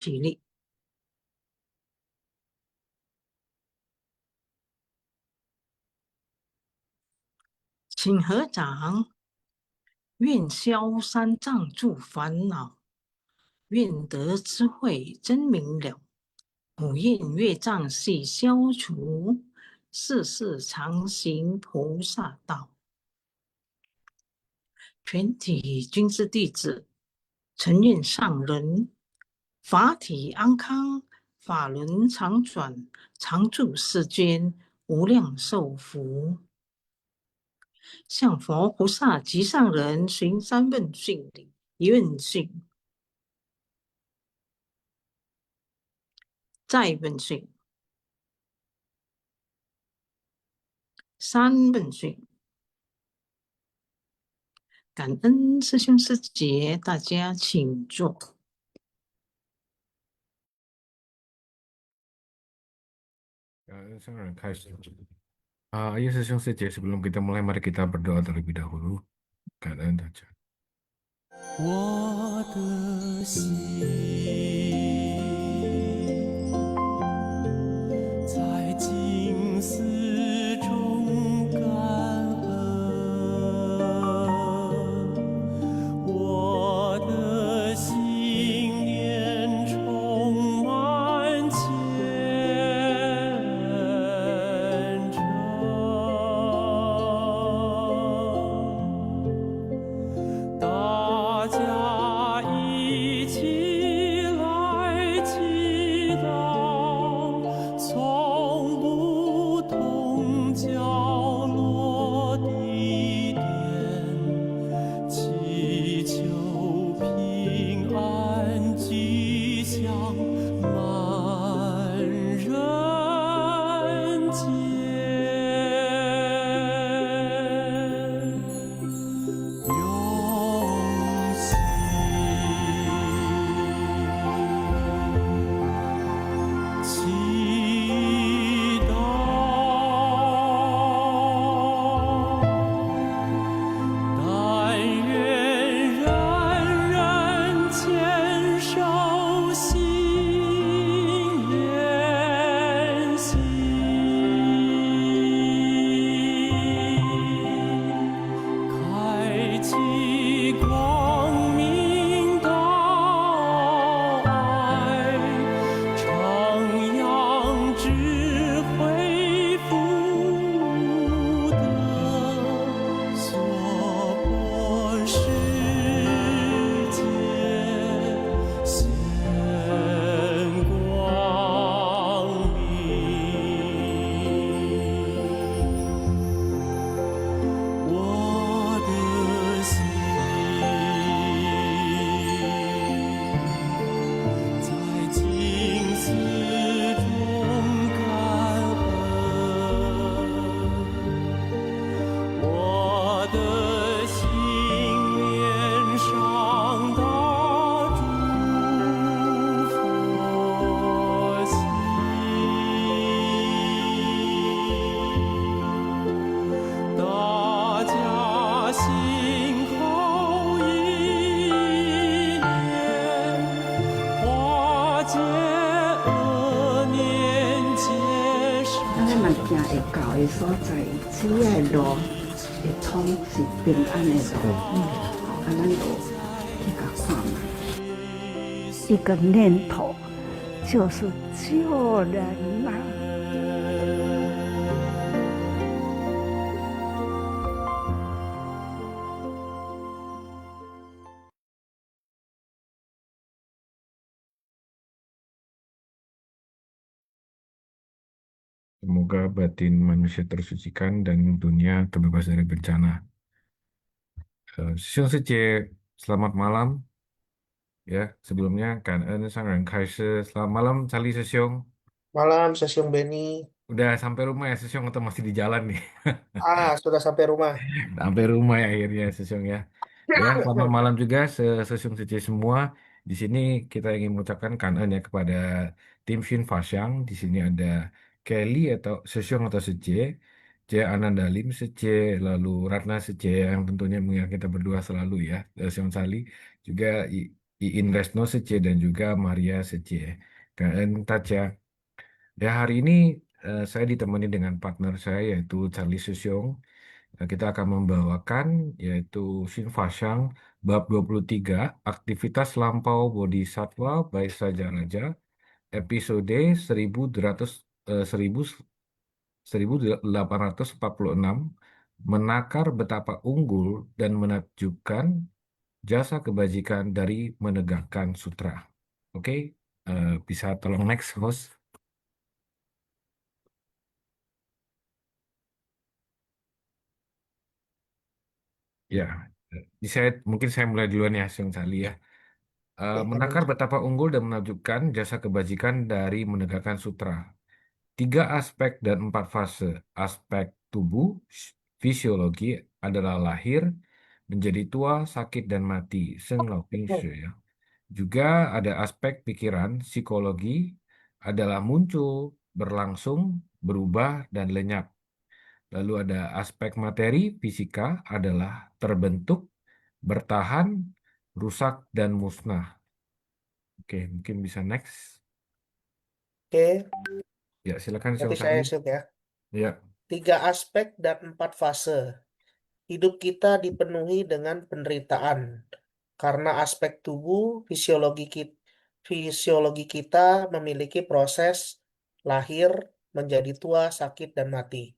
起立，请合掌。愿消三障诸烦恼，愿得智慧真明了。普愿业障悉消除，世世常行菩萨道。全体君子弟子，承愿上人，法体安康，法轮常转，常住世间，无量寿福。向佛菩萨及上人寻三问讯礼，一问讯，再问讯，三问讯。感恩师兄师姐，大家请坐。Sekarang Ayo sesung saja sebelum kita mulai, mari kita berdoa terlebih dahulu. Keadaan saja. 我的心在静思中感恩，我的心念充满虔诚。大家一起来祈祷，从不同角落地点，祈求平安吉祥满人间。用心祈祷，但愿人人坚守心愿行，开启光明道爱，徜徉智慧福德，娑婆世界显光明。我的心在静思中感恩，我的心念上大诸佛心。大家心口意念，化解恶念结善。咱咧嘛行会到的所在，只要路会通是平安的路，咱就去甲看嘛。一个念头就是救人呐、Semoga batin manusia tersucikan dan dunia terbebas dari bencana. Sesung saja, selamat malam. Ya, sebelumnya kan Sang Renkaise, selamat malam Sali Sesung. Malam, Sesiong Beni. Udah sampai rumah ya Sesung atau masih di jalan nih? Sudah sampai rumah. Sampai rumah ya akhirnya Sesung ya. Ya, selamat malam juga Sesung saja semua. Di sini kita ingin mengucapkan kangen ya kepada tim Shin Fasyang. Di sini ada Kelly atau Sesung atau Sece, Jaya Ananda Lim Sece, lalu Ratna Sece yang tentunya mengingat kita berdua selalu ya, Sesung Sali. Juga Iin Resno Sece dan juga Maria Sece. Kalian Taca. Ya hari ini saya ditemani dengan partner saya yaitu Charlie Susyong. Kita akan membawakan yaitu Shin Fasyang bab 23 aktivitas lampau bodhisatwa baik saja raja episode 1200 1846 menakar betapa unggul dan menakjubkan jasa kebajikan dari menegakkan sutra. Oke, bisa tolong next host. Ya, mungkin saya mulai duluan ya, Sung Sali ya. Oke, Menakar betapa unggul dan menakjubkan jasa kebajikan dari menegakkan sutra. 3 aspek dan 4 fase. Aspek tubuh, fisiologi adalah lahir, menjadi tua, sakit, dan mati. Seng Lao Ping Shi, ya. Juga ada aspek pikiran, psikologi adalah muncul, berlangsung, berubah, dan lenyap. Lalu ada aspek materi, fisika adalah terbentuk, bertahan, rusak, dan musnah. Oke, mungkin bisa next. Oke, Ya, silakan Syong berarti saya Sali. Syuk ya. Ya, 3 aspek dan 4 fase. Hidup kita dipenuhi dengan penderitaan. Karena aspek tubuh, fisiologi kita memiliki proses lahir, menjadi tua, sakit, dan mati.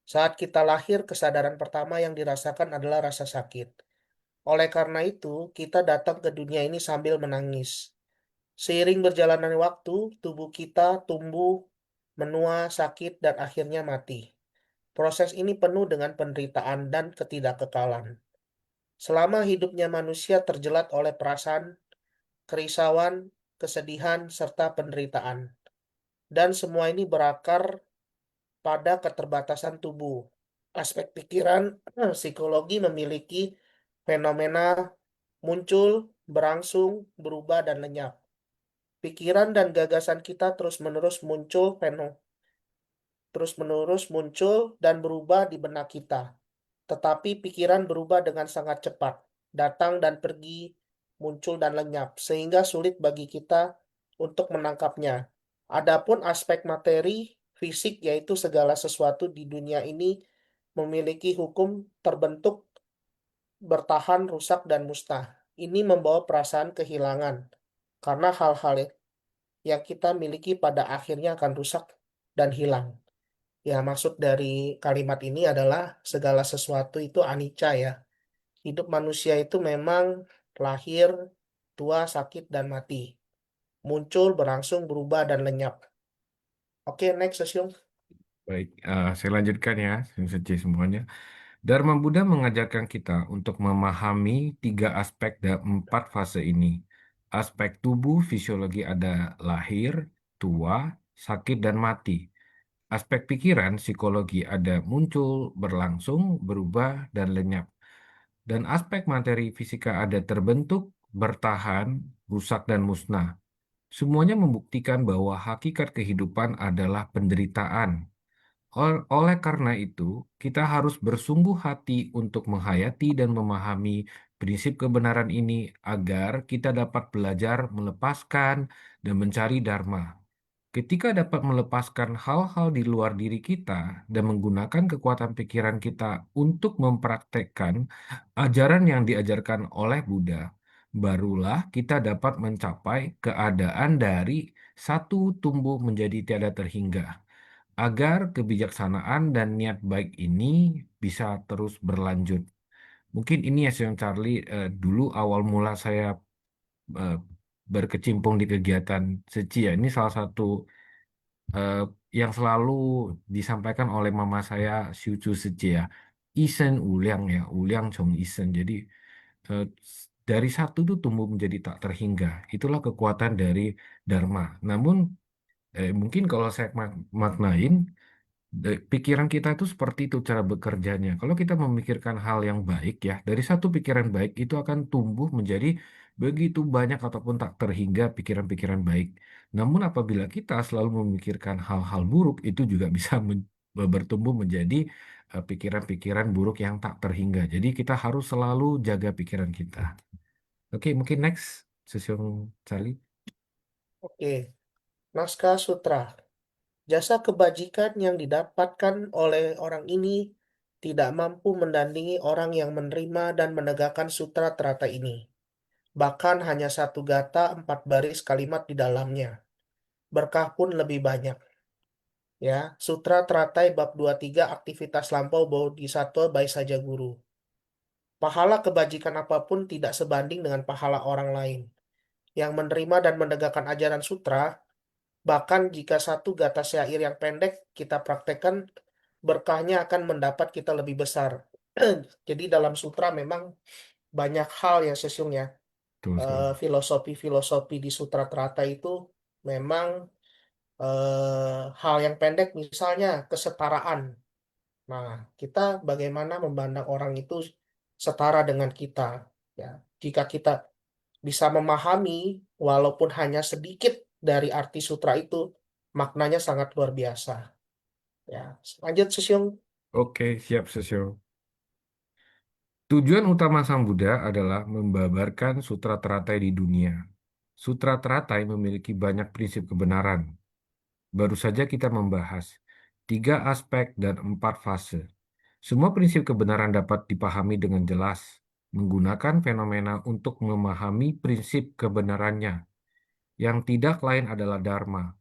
Saat kita lahir, kesadaran pertama yang dirasakan adalah rasa sakit. Oleh karena itu, kita datang ke dunia ini sambil menangis. Seiring berjalannya waktu, tubuh kita tumbuh, menua, sakit, dan akhirnya mati. Proses ini penuh dengan penderitaan dan ketidakkekalan. Selama hidupnya manusia terjelat oleh perasaan, kerisauan, kesedihan, serta penderitaan. Dan semua ini berakar pada keterbatasan tubuh. Aspek pikiran, psikologi memiliki fenomena muncul, berangsung, berubah, dan lenyap. Pikiran dan gagasan kita terus-menerus muncul dan berubah di benak kita. Tetapi pikiran berubah dengan sangat cepat, datang dan pergi, muncul dan lenyap, sehingga sulit bagi kita untuk menangkapnya. Adapun aspek materi, fisik, yaitu segala sesuatu di dunia ini memiliki hukum terbentuk, bertahan, rusak, dan musnah. Ini membawa perasaan kehilangan, karena hal-hal yang kita miliki pada akhirnya akan rusak dan hilang. Ya, maksud dari kalimat ini adalah segala sesuatu itu anicca ya. Hidup manusia itu memang lahir, tua, sakit, dan mati. Muncul, berangsung, berubah, dan lenyap. Oke, next, Sosyong. baik. Saya lanjutkan ya, Sung Seci semuanya. Dharma Buddha mengajarkan kita untuk memahami 3 aspek dan 4 fase ini. Aspek tubuh fisiologi ada lahir, tua, sakit, dan mati. Aspek pikiran psikologi ada muncul, berlangsung, berubah, dan lenyap. Dan aspek materi fisika ada terbentuk, bertahan, rusak, dan musnah. Semuanya membuktikan bahwa hakikat kehidupan adalah penderitaan. Oleh karena itu, kita harus bersungguh hati untuk menghayati dan memahami prinsip kebenaran ini agar kita dapat belajar melepaskan dan mencari dharma. Ketika dapat melepaskan hal-hal di luar diri kita dan menggunakan kekuatan pikiran kita untuk mempraktekkan ajaran yang diajarkan oleh Buddha, barulah kita dapat mencapai keadaan dari satu tumbuh menjadi tiada terhingga agar kebijaksanaan dan niat baik ini bisa terus berlanjut. Mungkin ini ya yang Charlie dulu awal mula saya eh, berkecimpung di kegiatan Seci ya. Ini salah satu eh, yang selalu disampaikan oleh mama saya Siucu Seci ya. Isen Uliang ya, Uliang Chong Isen. Jadi eh, dari satu itu tumbuh menjadi tak terhingga. Itulah kekuatan dari Dharma. Namun mungkin kalau saya maknain pikiran kita itu seperti itu cara bekerjanya. Kalau kita memikirkan hal yang baik ya, dari satu pikiran baik itu akan tumbuh menjadi begitu banyak ataupun tak terhingga pikiran-pikiran baik. Namun apabila kita selalu memikirkan hal-hal buruk, itu juga bisa bertumbuh menjadi pikiran-pikiran buruk yang tak terhingga. Jadi kita harus selalu jaga pikiran kita. Oke, mungkin next, Sesyong Charlie. Oke, naskah sutra. Jasa kebajikan yang didapatkan oleh orang ini tidak mampu mendandingi orang yang menerima dan menegakkan sutra terata ini. Bahkan hanya satu gata 4 baris kalimat di dalamnya. Berkah pun lebih banyak. Ya, Sutra Teratai bab 23 aktivitas lampau bodhisattva baik saja guru. Pahala kebajikan apapun tidak sebanding dengan pahala orang lain. Yang menerima dan menegakkan ajaran sutra, bahkan jika satu gata syair yang pendek kita praktekkan, berkahnya akan mendapat kita lebih besar. Jadi dalam sutra memang banyak hal ya sesungguhnya. Betul sekali. Filosofi-filosofi di Sutra Terata itu memang hal yang pendek, misalnya kesetaraan. Nah, kita bagaimana memandang orang itu setara dengan kita, ya. Jika kita bisa memahami walaupun hanya sedikit dari arti sutra itu, maknanya sangat luar biasa. Ya, lanjut Susyung. Oke, siap Sesyong. Tujuan utama Sang Buddha adalah membabarkan sutra teratai di dunia. Sutra teratai memiliki banyak prinsip kebenaran. Baru saja kita membahas 3 aspek dan 4 fase. Semua prinsip kebenaran dapat dipahami dengan jelas, menggunakan fenomena untuk memahami prinsip kebenarannya, yang tidak lain adalah Dharma.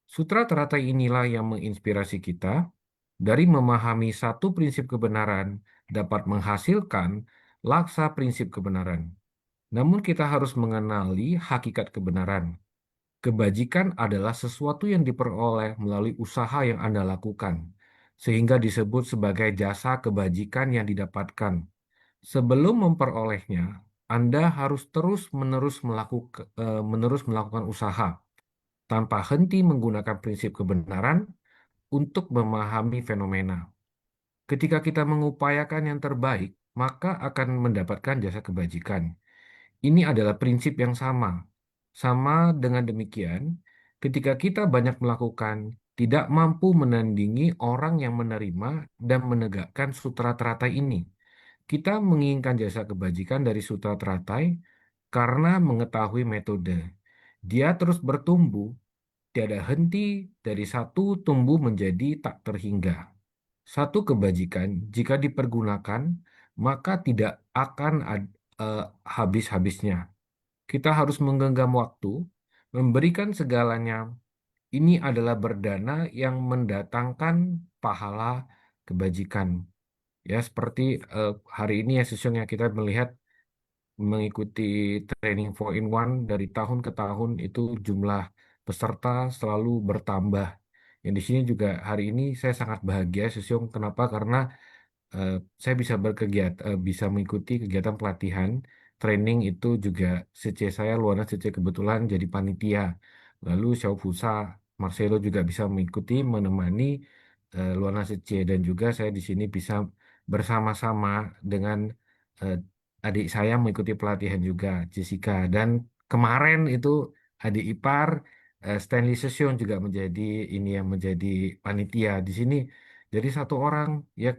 Sutra teratai inilah yang menginspirasi kita. Dari memahami satu prinsip kebenaran dapat menghasilkan laksa prinsip kebenaran. Namun kita harus mengenali hakikat kebenaran. Kebajikan adalah sesuatu yang diperoleh melalui usaha yang Anda lakukan, sehingga disebut sebagai jasa kebajikan yang didapatkan. Sebelum memperolehnya, Anda harus menerus melakukan usaha tanpa henti menggunakan prinsip kebenaran untuk memahami fenomena. Ketika kita mengupayakan yang terbaik, maka akan mendapatkan jasa kebajikan. Ini adalah prinsip yang sama. Sama dengan demikian, ketika kita banyak melakukan, tidak mampu menandingi orang yang menerima dan menegakkan sutra teratai ini. Kita menginginkan jasa kebajikan dari sutra teratai karena mengetahui metode. Dia terus bertumbuh, tiada henti dari satu tumbuh menjadi tak terhingga. Satu kebajikan, jika dipergunakan, maka tidak akan eh, habis-habisnya. Kita harus menggenggam waktu, memberikan segalanya. Ini adalah berdana yang mendatangkan pahala kebajikan. Ya, seperti hari ini ya sesungguhnya kita melihat mengikuti training 4-in-1 dari tahun ke tahun itu jumlah peserta selalu bertambah. Yang di sini juga hari ini saya sangat bahagia Susyong. Kenapa? Karena eh, saya bisa bisa mengikuti kegiatan pelatihan, training itu juga Sece saya Luana Sece kebetulan jadi panitia. Lalu Xiao Fusa, Marcelo juga bisa mengikuti, menemani Luana Sece dan juga saya di sini bisa bersama-sama dengan eh, adik saya mengikuti pelatihan juga, Jessica. Dan kemarin itu adik ipar Stanley Session juga menjadi ini yang menjadi panitia di sini. Jadi satu orang ya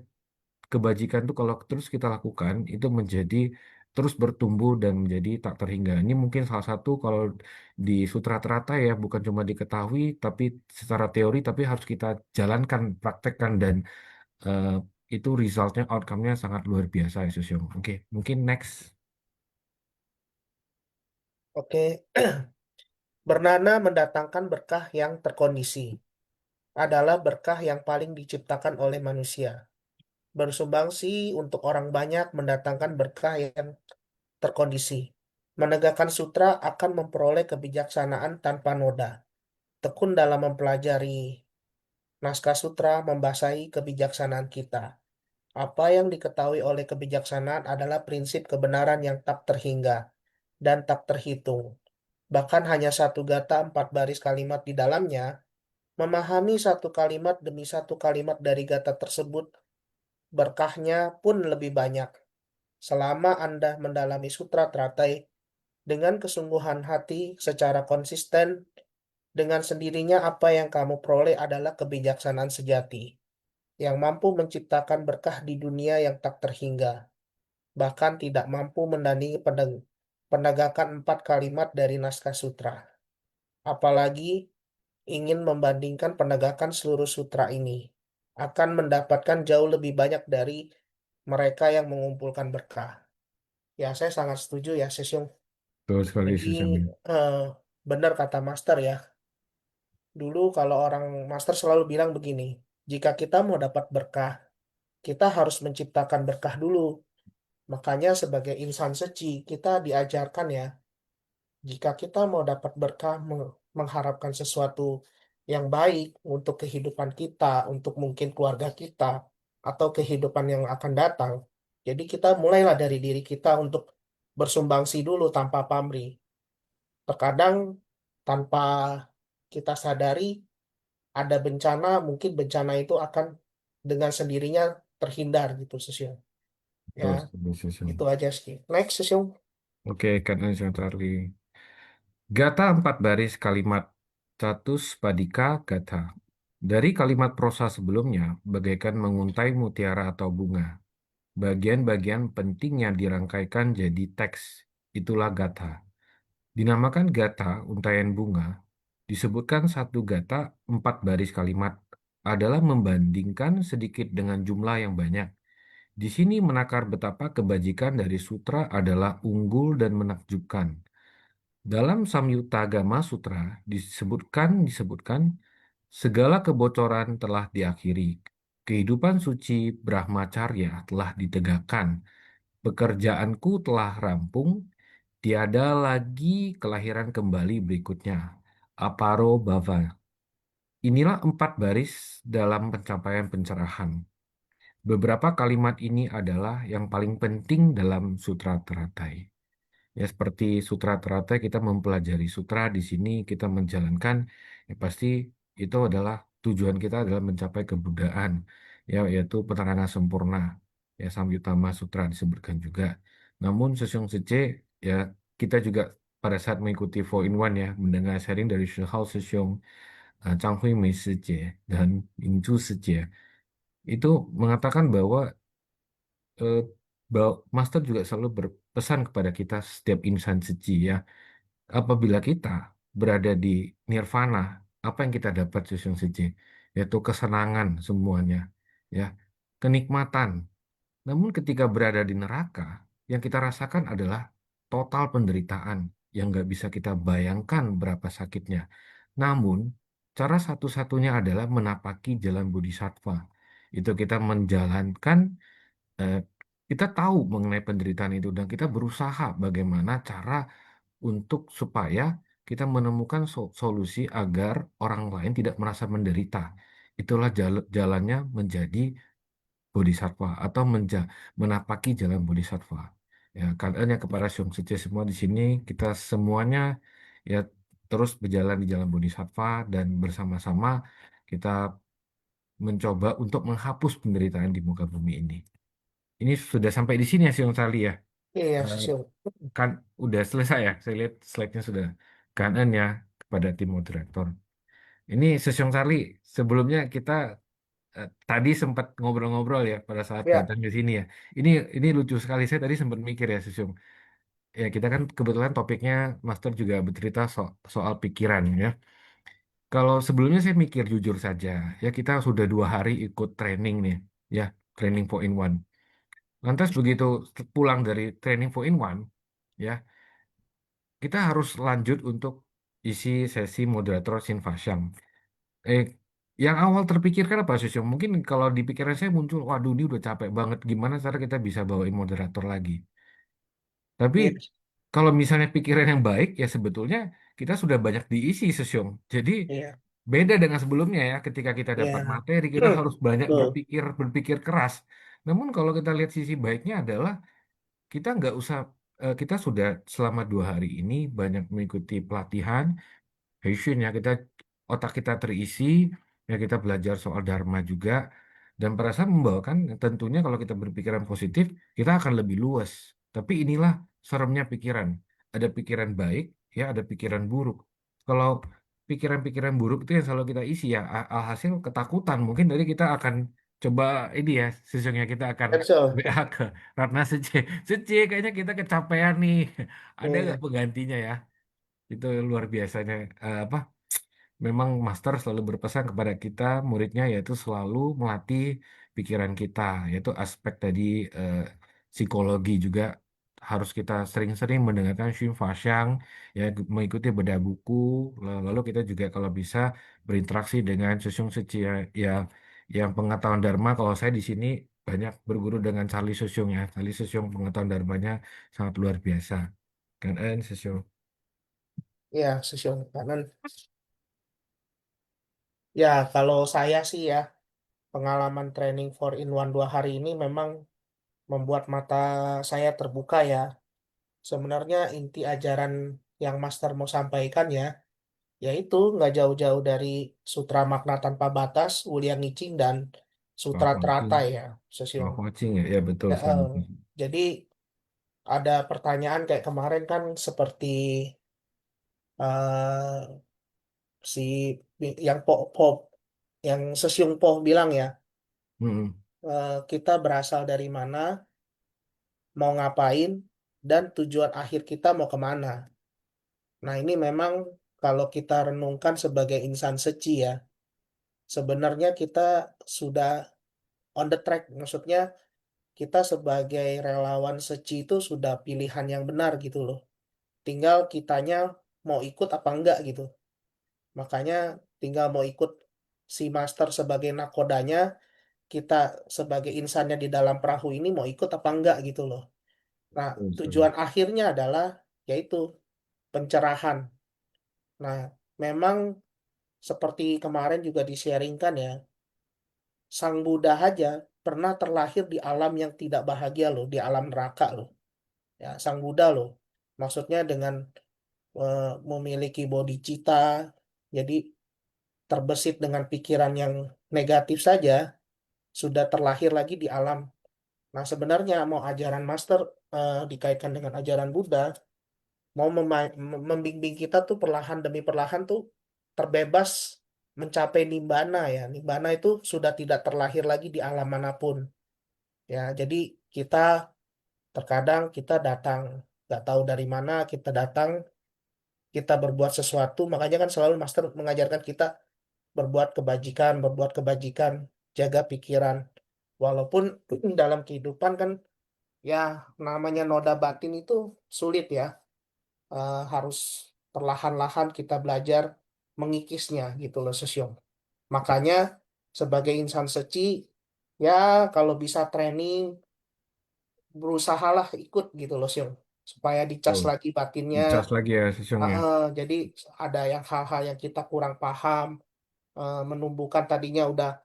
kebajikan itu kalau terus kita lakukan itu menjadi terus bertumbuh dan menjadi tak terhingga. Ini mungkin salah satu kalau di Sutra Terata ya bukan cuma diketahui tapi secara teori tapi harus kita jalankan, praktekkan dan eh, itu resultnya, outcome-nya sangat luar biasa ya Susyo. Oke, mungkin next. Oke, bernana mendatangkan berkah yang terkondisi adalah berkah yang paling diciptakan oleh manusia. Bersumbangsi untuk orang banyak mendatangkan berkah yang terkondisi. Menegakkan sutra akan memperoleh kebijaksanaan tanpa noda. Tekun dalam mempelajari naskah sutra membasahi kebijaksanaan kita. Apa yang diketahui oleh kebijaksanaan adalah prinsip kebenaran yang tak terhingga dan tak terhitung. Bahkan hanya satu gata 4 baris kalimat di dalamnya, memahami satu kalimat demi satu kalimat dari gata tersebut, berkahnya pun lebih banyak. Selama Anda mendalami sutra teratai dengan kesungguhan hati secara konsisten, dengan sendirinya apa yang kamu peroleh adalah kebijaksanaan sejati yang mampu menciptakan berkah di dunia yang tak terhingga, bahkan tidak mampu penegakan 4 kalimat dari naskah sutra. Apalagi ingin membandingkan penegakan seluruh sutra ini, akan mendapatkan jauh lebih banyak dari mereka yang mengumpulkan berkah. Ya, saya sangat setuju ya, Sesyum. Betul sekali, Jadi, Susyong. eh, benar kata Master ya. Dulu kalau orang Master selalu bilang begini, jika kita mau dapat berkah, kita harus menciptakan berkah dulu. Makanya sebagai insan suci, kita diajarkan ya, jika kita mau dapat berkah, mengharapkan sesuatu yang baik untuk kehidupan kita, untuk mungkin keluarga kita, atau kehidupan yang akan datang. Jadi kita mulailah dari diri kita untuk bersumbangsi dulu tanpa pamrih. Terkadang tanpa kita sadari ada bencana, mungkin bencana itu akan dengan sendirinya terhindar gitu, Susyung. Ya, Betul sekali, Susyong. itu aja sih. Next, Susyung. Oke, Kak Susyong Charlie. Gata 4 baris kalimat Catus Padika Gata. Dari kalimat prosa sebelumnya, bagaikan menguntai mutiara atau bunga. Bagian-bagian pentingnya dirangkaikan jadi teks. Itulah gata. Dinamakan gata, untaian bunga, disebutkan satu gata 4 baris kalimat adalah membandingkan sedikit dengan jumlah yang banyak. Di sini menakar betapa kebajikan dari sutra adalah unggul dan menakjubkan. Dalam Samyutta Gama Sutra disebutkan segala kebocoran telah diakhiri. Kehidupan suci Brahmacharya telah ditegakkan. Pekerjaanku telah rampung, tiada lagi kelahiran kembali berikutnya. Aparo Bhava. Inilah 4 baris dalam pencapaian pencerahan. Beberapa kalimat ini adalah yang paling penting dalam Sutra Teratai. Ya, seperti Sutra Teratai kita mempelajari sutra, di sini kita menjalankan, ya pasti itu adalah tujuan kita adalah mencapai kebudayaan, ya yaitu penerangan sempurna. Ya, Samyuttama Sutra disebutkan juga. Namun Sesong Sece, ya kita juga pada saat mengikuti 4-in-1 ya, mendengar sharing dari Shihao Sesong, Zhang Hui Mei Sece, dan Yingzhu Sece, itu mengatakan bahwa eh, Master juga selalu berpesan kepada kita setiap insan suci ya, apabila kita berada di nirvana, apa yang kita dapat Susyung Suci? Yaitu kesenangan semuanya, ya, kenikmatan. Namun ketika berada di neraka, yang kita rasakan adalah total penderitaan yang nggak bisa kita bayangkan berapa sakitnya. Namun, cara satu-satunya adalah menapaki jalan bodhisattva. Itu kita menjalankan, eh, kita tahu mengenai penderitaan itu dan kita berusaha bagaimana cara untuk supaya kita menemukan solusi agar orang lain tidak merasa menderita. Itulah jalannya menjadi bodhisattva atau menapaki jalan bodhisattva. Ya, karenanya kepada Syung Suci semua di sini kita semuanya ya terus berjalan di jalan bodhisattva dan bersama-sama kita mencoba untuk menghapus penderitaan di muka bumi ini. Ini sudah sampai di sini ya Syung Sali ya. Iya, Eh, Susyung. kan udah selesai ya. Saya lihat slide-nya sudah. Kanan ya kepada tim moderator. Ini Sesyong Charlie, sebelumnya kita tadi sempat ngobrol-ngobrol ya pada saat Ya, datang ke sini ya. Ini lucu sekali, saya tadi sempat mikir ya Sesyong. Ya kita kan kebetulan topiknya Master juga bercerita soal pikiran ya. Kalau sebelumnya saya mikir jujur saja, ya kita sudah 2 hari ikut training nih, ya training 4-in-1. Lantas begitu pulang dari training 4-in-1, ya kita harus lanjut untuk isi sesi moderator Sinfasyam. Eh, yang awal terpikirkan apa sih? Syong? Mungkin kalau di pikiran saya muncul, waduh ini udah capek banget, gimana cara kita bisa bawain moderator lagi? Tapi iya, kalau misalnya pikiran yang baik, ya sebetulnya kita sudah banyak diisi, Sesyong. Jadi iya, beda dengan sebelumnya ya, ketika kita dapat iya. materi, kita harus banyak Betul. berpikir keras. Namun kalau kita lihat sisi baiknya adalah kita nggak usah, kita sudah selama 2 hari ini banyak mengikuti pelatihan, passion ya kita otak kita terisi ya kita belajar soal dharma juga dan perasaan membawakan tentunya kalau kita berpikiran positif kita akan lebih luas tapi inilah seremnya pikiran ada pikiran baik ya ada pikiran buruk kalau pikiran-pikiran buruk itu yang selalu kita isi ya alhasil ketakutan mungkin dari kita akan coba ini ya, sesungguhnya kita akan Betul. WA ke Ratna Sece. Sece, kayaknya kita kecapean nih. Ada nggak Iya. penggantinya ya? Itu luar biasanya. Apa? Memang master selalu berpesan kepada kita, muridnya, yaitu selalu melatih pikiran kita, yaitu aspek tadi eh, psikologi juga harus kita sering-sering mendengarkan Xun Faxiang, ya mengikuti bedah buku, lalu kita juga kalau bisa berinteraksi dengan Sosung Seci ya, yang pengetahuan Dharma. Kalau saya di sini banyak berguru dengan Charlie Sosung ya, Charlie Sosung pengetahuan Dharmanya sangat luar biasa. Kan Sosung. Iya, sosial kanan. Ya, kalau saya sih ya, pengalaman training 4 in 1 2 hari ini memang membuat mata saya terbuka ya. Sebenarnya inti ajaran yang Master mau sampaikan ya, yaitu nggak jauh-jauh dari Sutra Makna Tanpa Batas, Wuliang Ngicing, dan Sutra Love Teratai watching, ya, Sosial. love watching ya, ya betul Ya, sekali. jadi ada pertanyaan kayak kemarin kan seperti eh, si yang yang Sesiung Po bilang ya, Mm-mm. kita berasal dari mana, mau ngapain, dan tujuan akhir kita mau kemana. Nah, ini memang kalau kita renungkan sebagai insan seci ya, sebenarnya kita sudah on the track. Maksudnya kita sebagai relawan seci itu sudah pilihan yang benar gitu loh. Tinggal kitanya mau ikut apa enggak gitu. Makanya tinggal mau ikut si master sebagai nakodanya, kita sebagai insannya di dalam perahu ini mau ikut apa enggak gitu loh. Nah, Betul sekali. tujuan akhirnya adalah yaitu pencerahan. Nah, memang seperti kemarin juga di-sharingkan ya, Sang Buddha aja pernah terlahir di alam yang tidak bahagia loh, di alam neraka loh. Ya, Sang Buddha loh. Maksudnya dengan memiliki bodhicitta, jadi terbesit dengan pikiran yang negatif saja, sudah terlahir lagi di alam. Nah, sebenarnya mau ajaran master dikaitkan dengan ajaran Buddha, mau membimbing kita tuh perlahan demi perlahan tuh terbebas mencapai nibbana ya. Nibbana itu sudah tidak terlahir lagi di alam manapun. Ya, jadi kita terkadang kita datang, nggak tahu dari mana kita datang, kita berbuat sesuatu, makanya kan selalu master mengajarkan kita berbuat kebajikan, jaga pikiran. Walaupun dalam kehidupan kan ya namanya noda batin itu sulit ya. Harus perlahan-lahan kita belajar mengikisnya gitu loh Sosyong. Makanya sebagai insan seci ya kalau bisa training berusahalah ikut gitu loh Syong. Supaya dicas Betul. lagi batinnya. Dicas lagi ya sesungguhnya. Jadi ada yang hal-hal yang kita kurang paham, menumbuhkan tadinya udah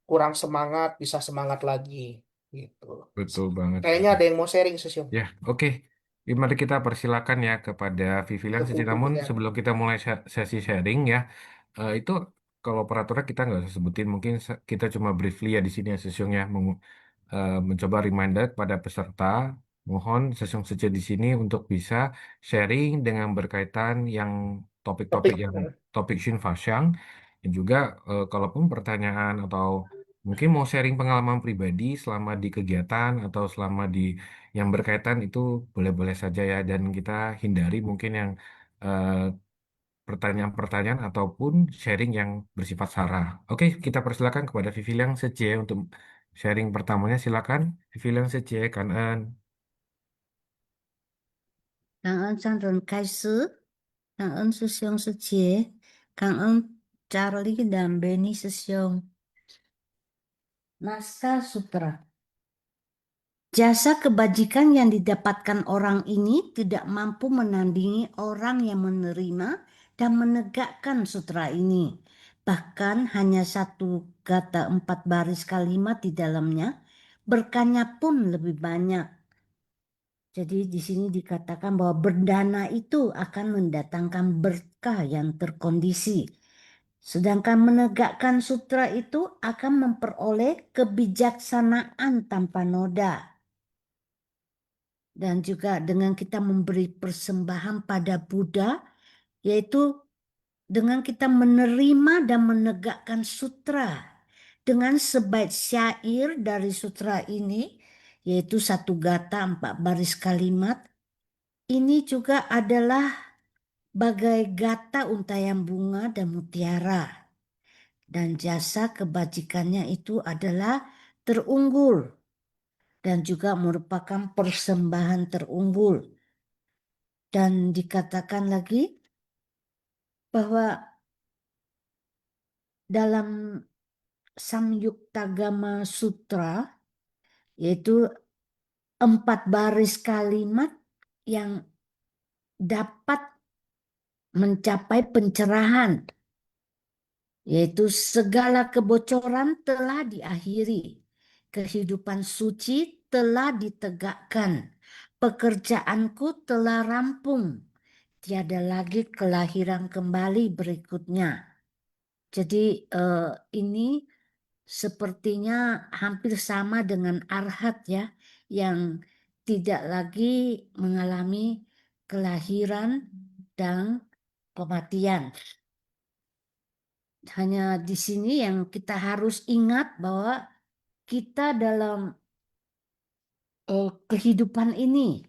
kurang semangat, bisa semangat lagi gitu. Betul banget. Kayaknya ada yang mau sharing Sosyong. Ya, oke. Mari kita persilakan ya kepada Vivian Sisi. Namun Ya. sebelum kita mulai sesi sharing ya, itu kalau peraturan kita nggak usah sebutin, mungkin kita cuma briefly ya di sini ya sesungguhnya mencoba reminder pada peserta, mohon sesung saja di sini untuk bisa sharing dengan berkaitan yang topik-topik Topik. yang topik Shin Fasyang, dan juga kalaupun pertanyaan atau mungkin mau sharing pengalaman pribadi selama di kegiatan atau selama di yang berkaitan itu boleh-boleh saja ya, dan kita hindari mungkin yang eh, pertanyaan-pertanyaan ataupun sharing yang bersifat sara. Oke, kita persilakan kepada Vivian Secie untuk sharing pertamanya. Silakan Vivian Secie, Kanan. 感恩上人开始，感恩师兄师姐，感恩 Charlie dan Benny 师兄。Naskah Sutra. Jasa kebajikan yang didapatkan orang ini tidak mampu menandingi orang yang menerima dan menegakkan sutra ini. Bahkan hanya satu kata 4 baris kalimat di dalamnya, berkahnya pun lebih banyak. Jadi di sini dikatakan bahwa berdana itu akan mendatangkan berkah yang terkondisi. Sedangkan menegakkan sutra itu akan memperoleh kebijaksanaan tanpa noda. Dan juga dengan kita memberi persembahan pada Buddha, yaitu dengan kita menerima dan menegakkan sutra. dengan sebait syair dari sutra ini, yaitu satu gata 4 baris kalimat. Ini juga adalah bagai gata untayan bunga dan mutiara. Dan jasa kebajikannya itu adalah terunggul dan juga merupakan persembahan terunggul. Dan dikatakan lagi bahwa dalam Samyuktagama Sutra, yaitu 4 baris kalimat yang dapat mencapai pencerahan, yaitu segala kebocoran telah diakhiri, kehidupan suci telah ditegakkan, pekerjaanku telah rampung, tiada lagi kelahiran kembali berikutnya. Jadi ini sepertinya hampir sama dengan arhat ya, yang tidak lagi mengalami kelahiran dan kematian. Hanya di sini yang kita harus ingat bahwa kita dalam kehidupan ini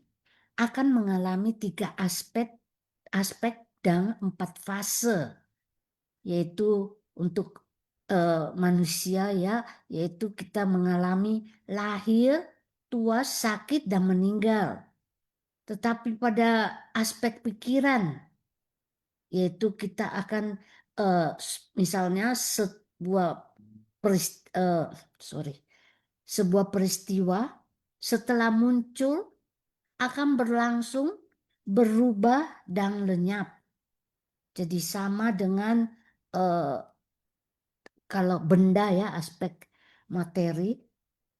akan mengalami 3 aspek dan 4 fase, yaitu untuk manusia ya, yaitu kita mengalami lahir, tua, sakit, dan meninggal. Tetapi pada aspek pikiran, yaitu kita akan misalnya sebuah peristiwa setelah muncul akan berlangsung, berubah, dan lenyap. Jadi sama dengan kalau benda ya, aspek materi,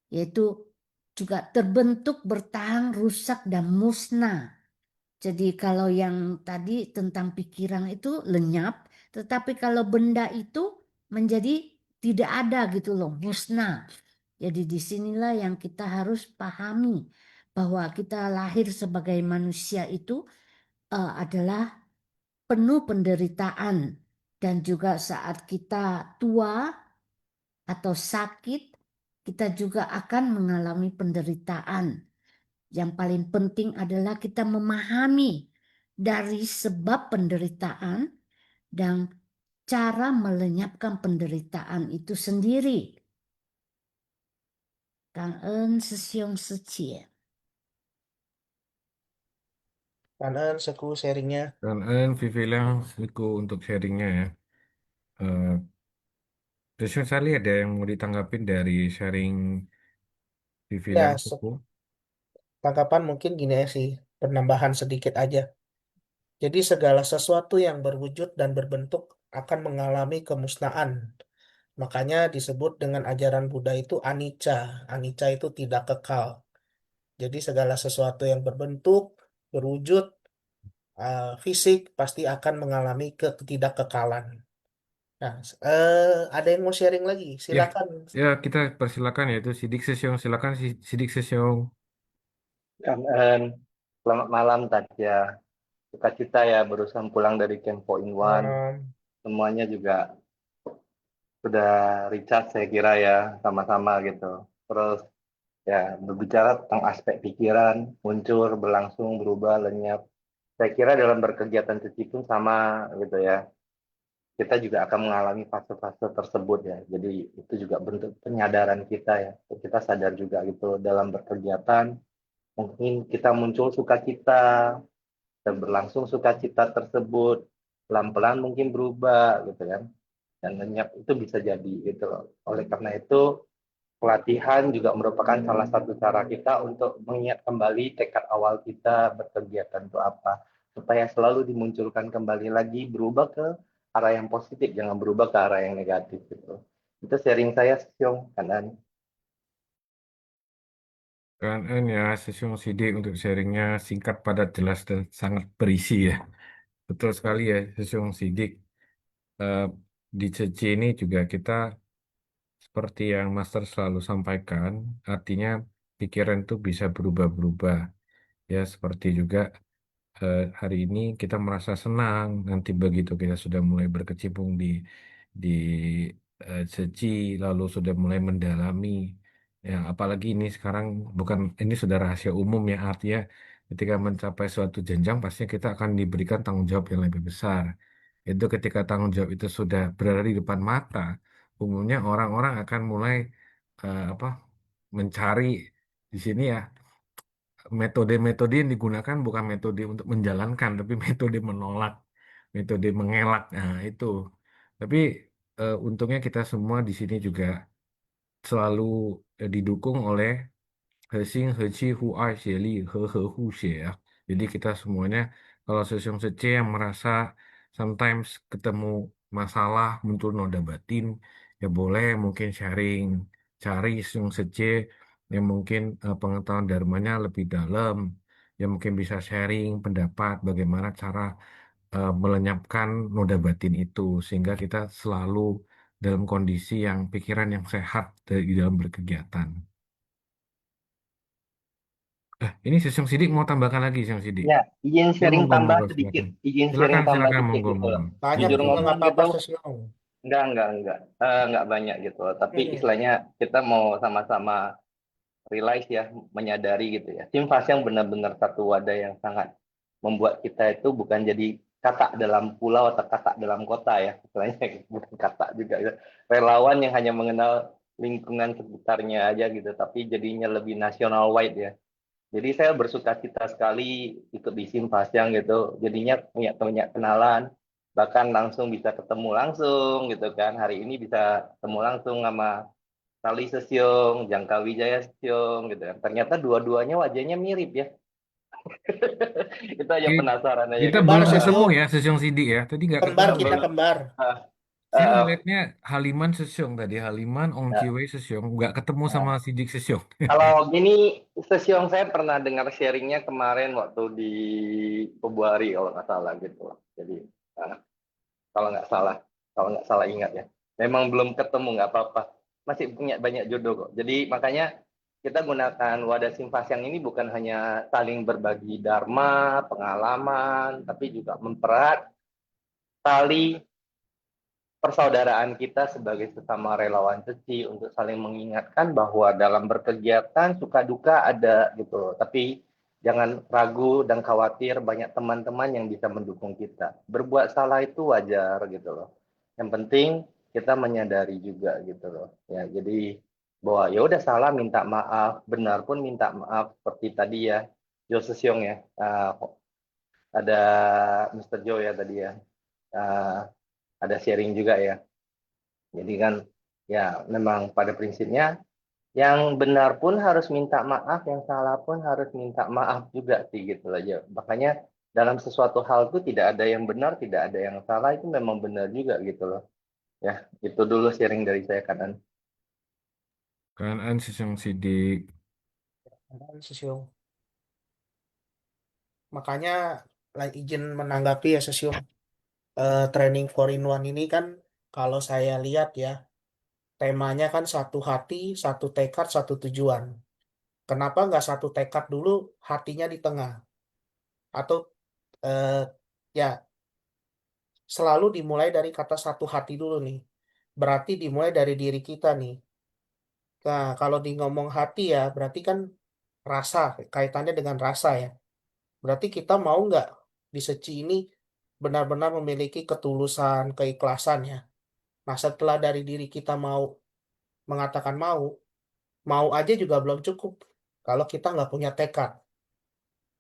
yaitu juga terbentuk, bertahan, rusak, dan musnah. Jadi kalau yang tadi tentang pikiran itu lenyap, tetapi kalau benda itu menjadi tidak ada gitu loh, musnah. Jadi disinilah yang kita harus pahami bahwa kita lahir sebagai manusia itu adalah penuh penderitaan, dan juga saat kita tua atau sakit, kita juga akan mengalami penderitaan. Yang paling penting adalah kita memahami dari sebab penderitaan dan cara melenyapkan penderitaan itu sendiri. Cảm ơn sư兄sư姐. Kanan Seku sharingnya. Dan Vivi Lang, Siku untuk sharingnya ya. Eh, Terus Sali ada yang mau ditanggapin dari sharing Vivi Lang, Ya, Siku? tanggapan mungkin gini aja sih, penambahan sedikit aja. Jadi segala sesuatu yang berwujud dan berbentuk akan mengalami kemusnahan. Makanya disebut dengan ajaran Buddha itu anicca. Anicca itu tidak kekal. Jadi segala sesuatu yang berbentuk, berwujud, fisik pasti akan mengalami ketidakkekalan. Nah, ada yang mau sharing lagi? Ya, Silakan. ya kita persilakan ya itu Sidik Sesyong, silakan Sidik Sesyong. Kangen. Selamat malam Tatya. Sukacita ya barusan pulang dari Camp 4-in-1. Semuanya juga sudah recharge saya kira ya, sama-sama gitu. Terus ya berbicara tentang aspek pikiran, muncul, berlangsung, berubah, lenyap. Saya kira dalam berkegiatan cuci pun sama gitu ya. Kita juga akan mengalami fase-fase tersebut ya. Jadi itu juga bentuk penyadaran kita ya. Kita sadar juga gitu dalam berkegiatan. Mungkin kita muncul sukacita, dan berlangsung sukacita tersebut pelan-pelan mungkin berubah gitu kan, dan lenyap itu bisa jadi gitu loh. Oleh karena itu pelatihan juga merupakan salah satu cara kita untuk mengingat kembali tekad awal kita berkegiatan itu apa, supaya selalu dimunculkan kembali lagi, berubah ke arah yang positif, jangan berubah ke arah yang negatif gitu. Itu sharing saya, Siong Kanan. Kan ya Sesyong Sidik untuk sharingnya singkat, padat, jelas dan sangat berisi ya. Betul sekali ya Sesyong Sidik. Eh, di Ceci ini juga kita seperti yang Master selalu sampaikan, artinya pikiran itu bisa berubah-berubah. Ya, seperti juga hari ini kita merasa senang, nanti begitu kita sudah mulai berkecimpung di seci, lalu sudah mulai mendalami. Ya, apalagi ini sekarang bukan ini sudah rahasia umum ya, artinya ketika mencapai suatu jenjang pastinya kita akan diberikan tanggung jawab yang lebih besar. Itu ketika tanggung jawab itu sudah berada di depan mata, umumnya orang-orang akan mulai apa mencari di sini ya metode-metode yang digunakan bukan metode untuk menjalankan, tapi metode menolak, metode mengelak. Nah, itu. Tapi untungnya kita semua di sini juga selalu didukung oleh Hexing, Heci, Hu Ai, Xie Li, He, Hu, Xie ya. Jadi kita semuanya kalau sesiung sece yang merasa sometimes ketemu masalah muncul noda batin, ya boleh mungkin sharing, cari sesiung sece yang mungkin pengetahuan dharmanya lebih dalam, yang mungkin bisa sharing pendapat bagaimana cara melenyapkan noda batin itu sehingga kita selalu dalam kondisi yang pikiran yang sehat di dalam berkegiatan. Ini Sesiong Sidik mau tambahkan lagi, Sesiong Sidik. Ya, izin Ya, sharing monggo, tambah monggo, sedikit. silakan. Izin sharing Silakan, tambah silakan, dikit monggo, gitu monggo. loh. Banyak Jujur juga nggak ngomong apa-apa gitu, sesiung. enggak. Enggak banyak gitu loh. Tapi Hmm. istilahnya kita mau sama-sama realize ya, menyadari gitu ya. Tim Fast yang benar-benar satu wadah yang sangat membuat kita itu bukan jadi kata dalam pulau atau kata dalam kota ya. Istilahnya bukan kata juga ya. Relawan yang hanya mengenal lingkungan sekitarnya aja gitu, tapi jadinya lebih nasional wide ya. Jadi saya bersuka cita sekali ikut di Simpasiang gitu. Jadinya punya banyak kenalan, bahkan langsung bisa ketemu langsung gitu kan. Hari ini bisa ketemu langsung sama Tali Sesiong, Jangka Wijaya Sesiong gitu kan. Ternyata dua-duanya wajahnya mirip ya. Kita aja Oke, penasaran aja kita gitu. Kembar belum ketemu sesiung. ya, Sesiong Sidik ya. Tadi nggak Kembar ketemu ya. kita Belum. kembar. Ah, Saya ah, ngelihatnya Haliman Sesiong tadi, Haliman, Ong ah, Ciwei Sesiong. Nggak ketemu sama ah. Sidik Sesiong. Kalau gini, Sesiong saya pernah dengar sharingnya kemarin waktu di Februari kalau nggak salah gitu. Jadi ah, kalau nggak salah, ingat ya. Memang belum ketemu nggak apa-apa, masih punya banyak jodoh kok. Jadi makanya kita gunakan wadah Simpasiang ini bukan hanya saling berbagi dharma, pengalaman, tapi juga mempererat tali persaudaraan kita sebagai sesama relawan seci untuk saling mengingatkan bahwa dalam berkegiatan suka duka ada gitu loh. Tapi jangan ragu dan khawatir, banyak teman-teman yang bisa mendukung kita. Berbuat salah itu wajar gitu loh. Yang penting kita menyadari juga gitu loh. Ya, jadi bahwa ya udah salah minta maaf, benar pun minta maaf seperti tadi ya. Jo Sesyong ya. Ada Mr. Joe ya tadi ya. Ada sharing juga ya. Jadi kan ya memang pada prinsipnya yang benar pun harus minta maaf, yang salah pun harus minta maaf juga sih gitu aja. Makanya dalam sesuatu hal itu tidak ada yang benar, tidak ada yang salah, itu memang benar juga gitu loh. Ya, itu dulu sharing dari saya Kanan. Kanan Sesiong Sidik. Sesiung. Makanya izin menanggapi ya sesiung. Training 4-in-1 ini kan kalau saya lihat ya temanya kan satu hati, satu tekad, satu tujuan. Kenapa nggak satu tekad dulu, hatinya di tengah? Atau eh, ya selalu dimulai dari kata satu hati dulu nih. Berarti dimulai dari diri kita nih. Nah, kalau di ngomong hati ya berarti kan rasa, kaitannya dengan rasa ya. Berarti kita mau nggak di Seci ini benar-benar memiliki ketulusan, keikhlasan ya. Nah, setelah dari diri kita mau mengatakan mau aja juga belum cukup kalau kita nggak punya tekad.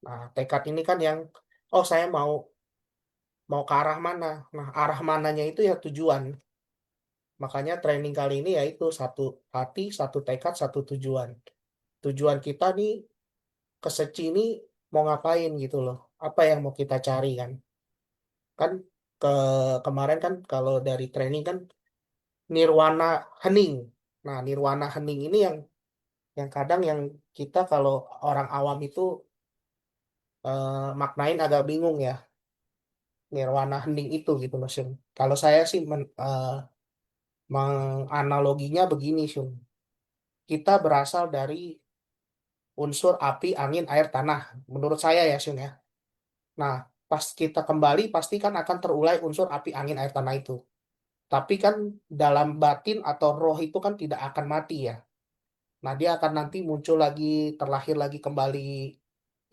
Nah, tekad ini kan yang, oh saya mau ke arah mana. Nah, arah mananya itu ya tujuan. Makanya training kali ini yaitu satu hati, satu tekad, satu tujuan. Tujuan kita nih ke Seci ini mau ngapain gitu loh. Apa yang mau kita cari kan. Kan ke kemarin kan kalau dari training kan nirwana hening. Nah, nirwana hening ini yang kadang yang kita kalau orang awam itu maknain agak bingung ya. Nirwana hening itu gitu loh, Syun. Kalau saya sih menganaloginya begini, Syun. Kita berasal dari unsur api, angin, air, tanah. Menurut saya ya, Syun ya. Nah, pas kita kembali pasti kan akan terurai unsur api, angin, air, tanah itu. Tapi kan dalam batin atau roh itu kan tidak akan mati ya. Nah, dia akan nanti muncul lagi, terlahir lagi kembali.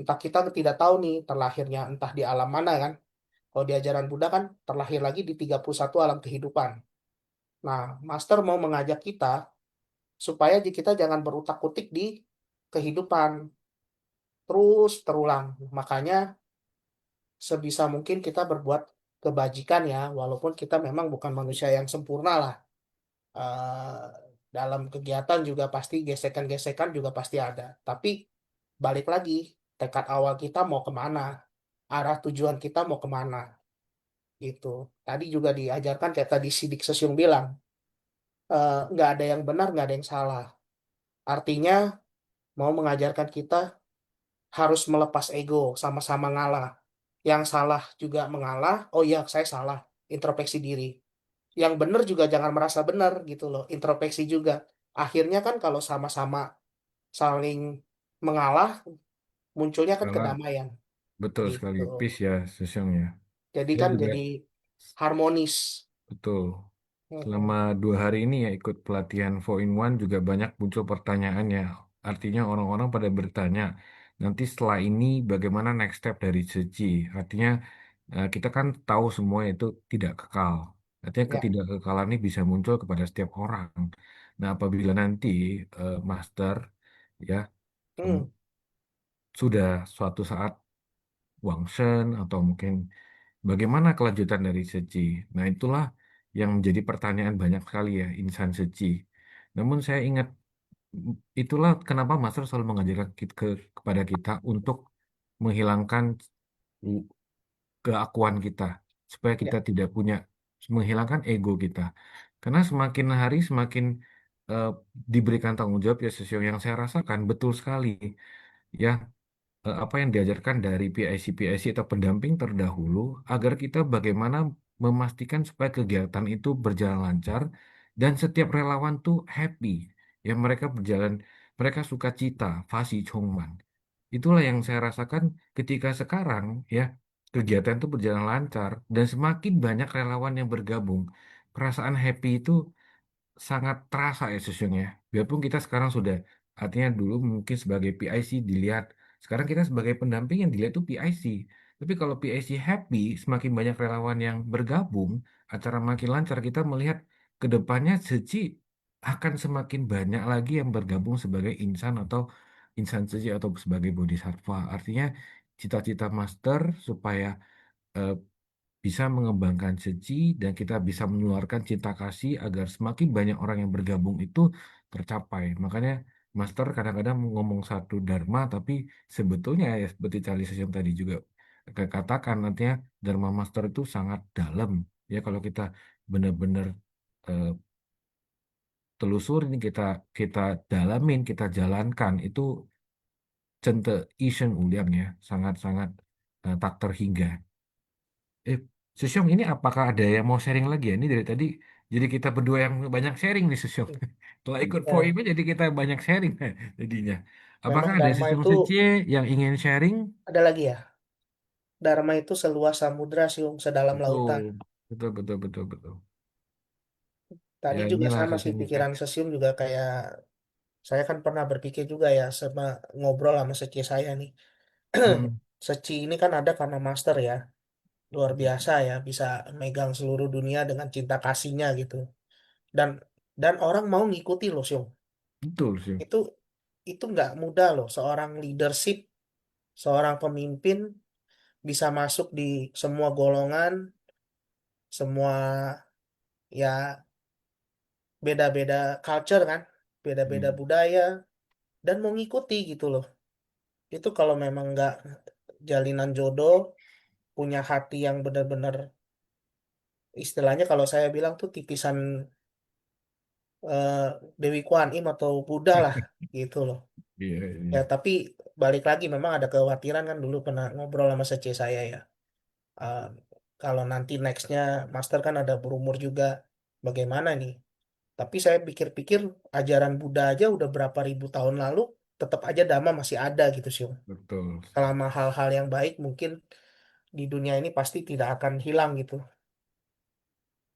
Entah kita tidak tahu nih terlahirnya entah di alam mana kan. Kalau di ajaran Buddha kan terlahir lagi di 31 alam kehidupan. Nah, Master mau mengajak kita supaya kita jangan berutak-utik di kehidupan terus terulang. Makanya sebisa mungkin kita berbuat kebajikan ya, walaupun kita memang bukan manusia yang sempurna lah. Dalam kegiatan juga pasti gesekan-gesekan juga pasti ada. Tapi balik lagi, tekad awal kita mau kemana, arah tujuan kita mau kemana, gitu. Tadi juga diajarkan kayak tadi Sidik Sesyum bilang, nggak ada yang benar, nggak ada yang salah. Artinya mau mengajarkan kita harus melepas ego, sama-sama ngalah. Yang salah juga mengalah, oh iya saya salah, introspeksi diri. Yang benar juga jangan merasa benar gitu loh, introspeksi juga. Akhirnya kan kalau sama-sama saling mengalah, munculnya kan Malah kedamaian betul sekali, gitu. peace ya Sesiong ya. Jadi Saya kan juga jadi harmonis. betul. Selama Mm-mm. 2 hari ini ya ikut pelatihan 4-in-1 juga banyak muncul pertanyaan ya. Artinya orang-orang pada bertanya, nanti setelah ini bagaimana next step dari Seci? Artinya kita kan tahu semua itu tidak kekal. Artinya Ya. ketidakkekalan ini bisa muncul kepada setiap orang. Nah, apabila nanti Master ya em, Hmm. sudah suatu saat Wangsen atau mungkin bagaimana kelanjutan dari Seci? Nah, itulah yang menjadi pertanyaan banyak sekali ya, insan Seci. Namun saya ingat, itulah kenapa Master selalu mengajarkan kepada kita untuk menghilangkan u- keakuan kita, supaya kita Ya. tidak punya, menghilangkan ego kita. Karena semakin hari semakin eh, diberikan tanggung jawab ya, sesuai yang saya rasakan betul sekali. Ya, apa yang diajarkan dari PIC atau pendamping terdahulu agar kita bagaimana memastikan supaya kegiatan itu berjalan lancar dan setiap relawan tuh happy. Ya mereka berjalan, mereka suka cita, fasi chongman. Itulah yang saya rasakan ketika sekarang ya kegiatan itu berjalan lancar dan semakin banyak relawan yang bergabung. Perasaan happy itu sangat terasa ya sesungguhnya. Biarpun kita sekarang sudah, artinya dulu mungkin sebagai PIC dilihat, sekarang kita sebagai pendamping yang dilihat itu PIC. Tapi kalau PIC happy, semakin banyak relawan yang bergabung, acara makin lancar, kita melihat ke depannya Seci akan semakin banyak lagi yang bergabung sebagai insan atau insan Seci atau sebagai bodhisattva. Artinya cita-cita master supaya eh, bisa mengembangkan seci dan kita bisa menularkan cinta kasih agar semakin banyak orang yang bergabung itu tercapai. Makanya Master kadang-kadang ngomong satu dharma, tapi sebetulnya ya seperti Charlie yang tadi juga katakan, nantinya dharma Master itu sangat dalam. Ya kalau kita benar-benar eh, telusurin, kita kita dalamin, kita jalankan itu cente isen uliang ya, sangat-sangat tak terhingga. Eh, Susyong, ini apakah ada yang mau sharing lagi ya? Ini dari tadi, jadi kita berdua yang banyak sharing nih, Susyong. Setelah ikut Ya. FOIM jadi kita banyak sharing jadinya. Apakah Memang ada Dharma Susyong itu Secie yang ingin sharing? ada lagi ya. Dharma itu seluas samudra sih, sedalam lautan. Betul, betul, betul, betul, betul. Tadi Ya juga inilah sama sih Susyong pikiran Impact. Sesium juga kayak saya kan pernah berpikir juga ya sama ngobrol sama Seci saya nih. Hmm, Seci ini kan ada karena master ya, luar biasa ya, bisa megang seluruh dunia dengan cinta kasihnya gitu. Dan dan orang mau ngikuti loh, Syung. betul sih. Itu itu nggak mudah loh, seorang leadership, seorang pemimpin bisa masuk di semua golongan, semua ya beda-beda culture kan, beda-beda Hmm, budaya dan mau ngikuti gitu loh. Itu kalau memang nggak jalinan jodoh, punya hati yang benar-benar istilahnya kalau saya bilang tuh tipisan eh, Dewi Kwan Im atau Buddha lah gitu loh. iya, Ya iya. tapi balik lagi memang ada kekhawatiran kan dulu pernah ngobrol sama sece saya ya. Eh, Kalau nanti nextnya Master kan ada berumur juga bagaimana nih? Tapi saya pikir-pikir ajaran Buddha aja udah berapa ribu tahun lalu tetap aja Dhamma masih ada gitu sih. Betul. Selama hal-hal yang baik mungkin di dunia ini pasti tidak akan hilang gitu.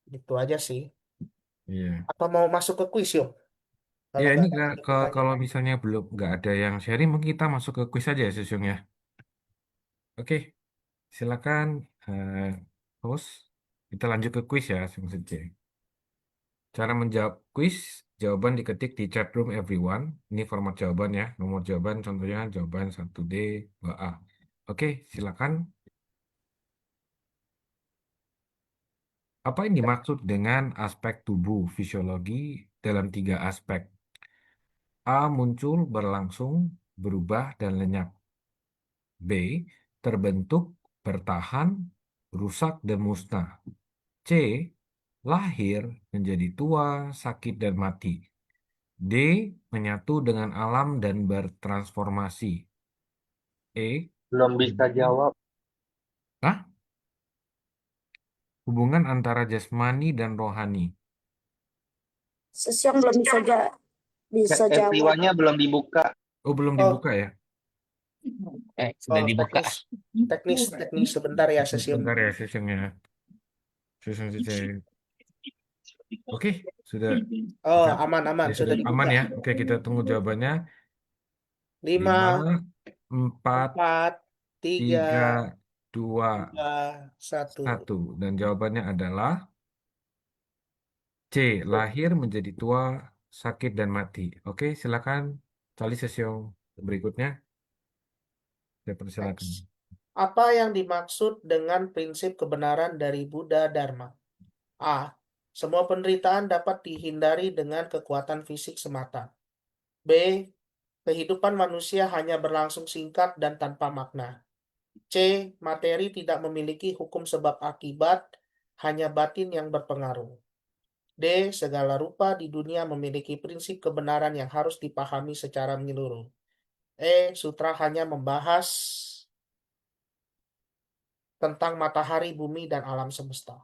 Itu aja sih. Iya. Apa mau masuk ke kuis yuk? Kalau Ya ini nggak ada lagi kalau pertanyaan. misalnya belum nggak ada yang sharing, mungkin kita masuk ke kuis aja ya sesungguhnya. Oke, silakan host. Kita lanjut ke kuis ya, langsung saja. Cara menjawab kuis, jawaban diketik di chat room everyone. Ini format jawaban ya. Nomor jawaban contohnya jawaban 1D, 2A. Oke, silakan. Apa yang dimaksud dengan aspek tubuh fisiologi dalam 3 aspek? A. Muncul, berlangsung, berubah, dan lenyap. B. Terbentuk, bertahan, rusak, dan musnah. C. Lahir, menjadi tua, sakit, dan mati. D. Menyatu dengan alam dan bertransformasi. E. Belum bisa jawab. Hah? Hubungan antara jasmani dan rohani. Sesiang belum bisa Chat jawab. everyone-nya belum dibuka. Oh, belum Oh, dibuka ya? Sudah dibuka. teknis sebentar ya sesium. Sebentar ya sessionnya. Session session. Oke, sudah Oh, bisa. aman Ya, sudah sudah aman dibuka. ya. Oke, kita tunggu jawabannya. 5, 5, 4, 4, 3, 3, 2, 1. 1. Dan jawabannya adalah C. Lahir, menjadi tua, sakit, dan mati. Oke, silakan. Kali sesi berikutnya. Saya persilakan. Next. Apa yang dimaksud dengan prinsip kebenaran dari Buddha Dharma? A. Semua penderitaan dapat dihindari dengan kekuatan fisik semata. B. Kehidupan manusia hanya berlangsung singkat dan tanpa makna. C. Materi tidak memiliki hukum sebab akibat, hanya batin yang berpengaruh. D. Segala rupa di dunia memiliki prinsip kebenaran yang harus dipahami secara menyeluruh. E. Sutra hanya membahas tentang matahari, bumi, dan alam semesta.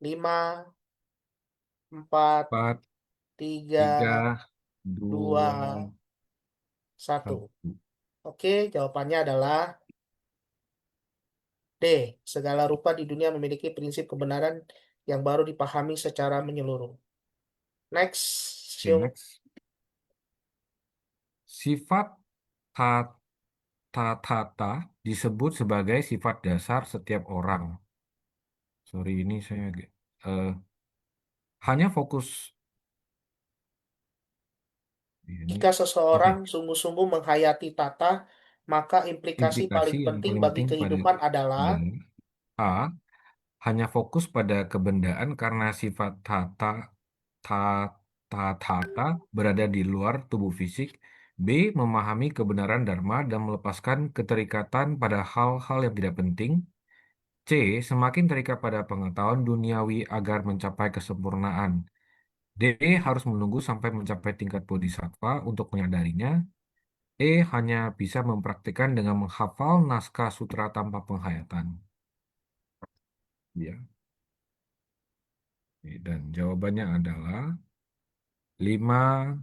5, 4, 4, 3, 3, 2, 2, 1. 1. Oke, jawabannya adalah D. Segala rupa di dunia memiliki prinsip kebenaran yang baru dipahami secara menyeluruh. Next, Oke, Siung. next. Sifat tata disebut sebagai sifat dasar setiap orang. Sorry, ini saya hanya fokus ini. Jika Oke, seseorang sungguh-sungguh menghayati tata, maka implikasi implikasi paling yang penting paling bagi penting kehidupan adalah adalah A. Hanya fokus pada kebendaan karena sifat tata berada di luar tubuh fisik. B. Memahami kebenaran Dharma dan melepaskan keterikatan pada hal-hal yang tidak penting. C. Semakin terikat pada pengetahuan duniawi agar mencapai kesempurnaan. D. Harus menunggu sampai mencapai tingkat bodhisattva untuk menyadarinya. E. Hanya bisa mempraktikkan dengan menghafal naskah sutra tanpa penghayatan. Ya. Dan jawabannya adalah 5,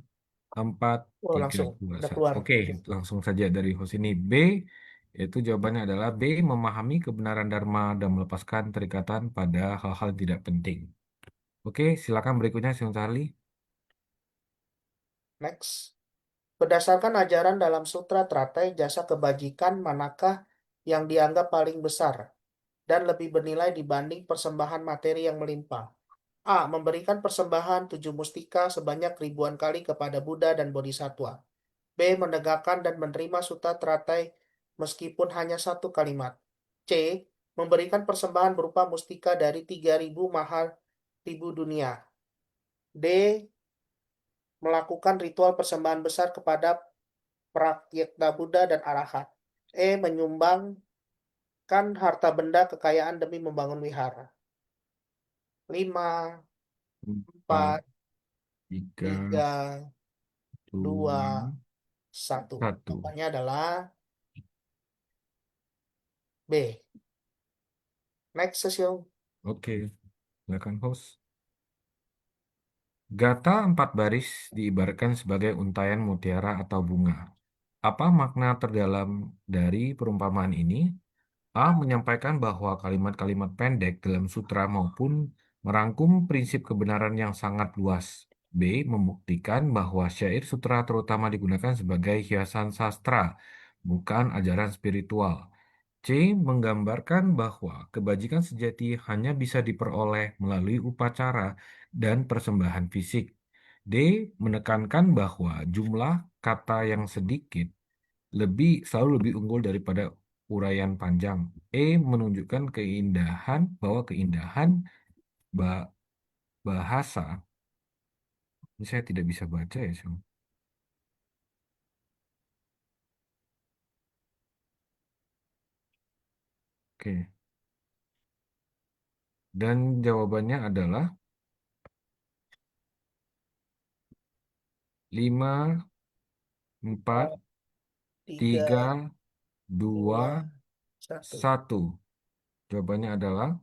4, oh, 3, langsung 2, udah 1. keluar. Oke, langsung saja dari host ini. B. Yaitu jawabannya adalah B. Memahami kebenaran Dharma dan melepaskan terikatan pada hal-hal tidak penting. Oke, silakan berikutnya, Sion Charlie. Next. Berdasarkan ajaran dalam Sutra Teratai, jasa kebajikan manakah yang dianggap paling besar dan lebih bernilai dibanding persembahan materi yang melimpah? A. Memberikan persembahan 7 mustika sebanyak ribuan kali kepada Buddha dan Bodhisattva. B. Menegakkan dan menerima Sutra Teratai meskipun hanya 1 kalimat. C. Memberikan persembahan berupa mustika dari 3.000 mahal ribu dunia. D. Melakukan ritual persembahan besar kepada Pratyekta Buddha dan Arahat. E. Menyumbangkan harta benda kekayaan demi membangun wihara. 5, 4, 3, 3, 2, 1. 1. Jawabannya adalah B. Next session. Oke, silakan host. Gata 4 baris diibaratkan sebagai untayan mutiara atau bunga. Apa makna terdalam dari perumpamaan ini? A. Menyampaikan bahwa kalimat-kalimat pendek dalam sutra maupun merangkum prinsip kebenaran yang sangat luas. B. Membuktikan bahwa syair sutra terutama digunakan sebagai hiasan sastra, bukan ajaran spiritual. C. Menggambarkan bahwa kebajikan sejati hanya bisa diperoleh melalui upacara dan persembahan fisik. D. Menekankan bahwa jumlah kata yang sedikit selalu lebih unggul daripada uraian panjang. E. Menunjukkan bahwa keindahan ba- bahasa, ini saya tidak bisa baca ya, Syung. Oke. Dan jawabannya adalah 5, 4, 3, 2, 1. 1. Jawabannya adalah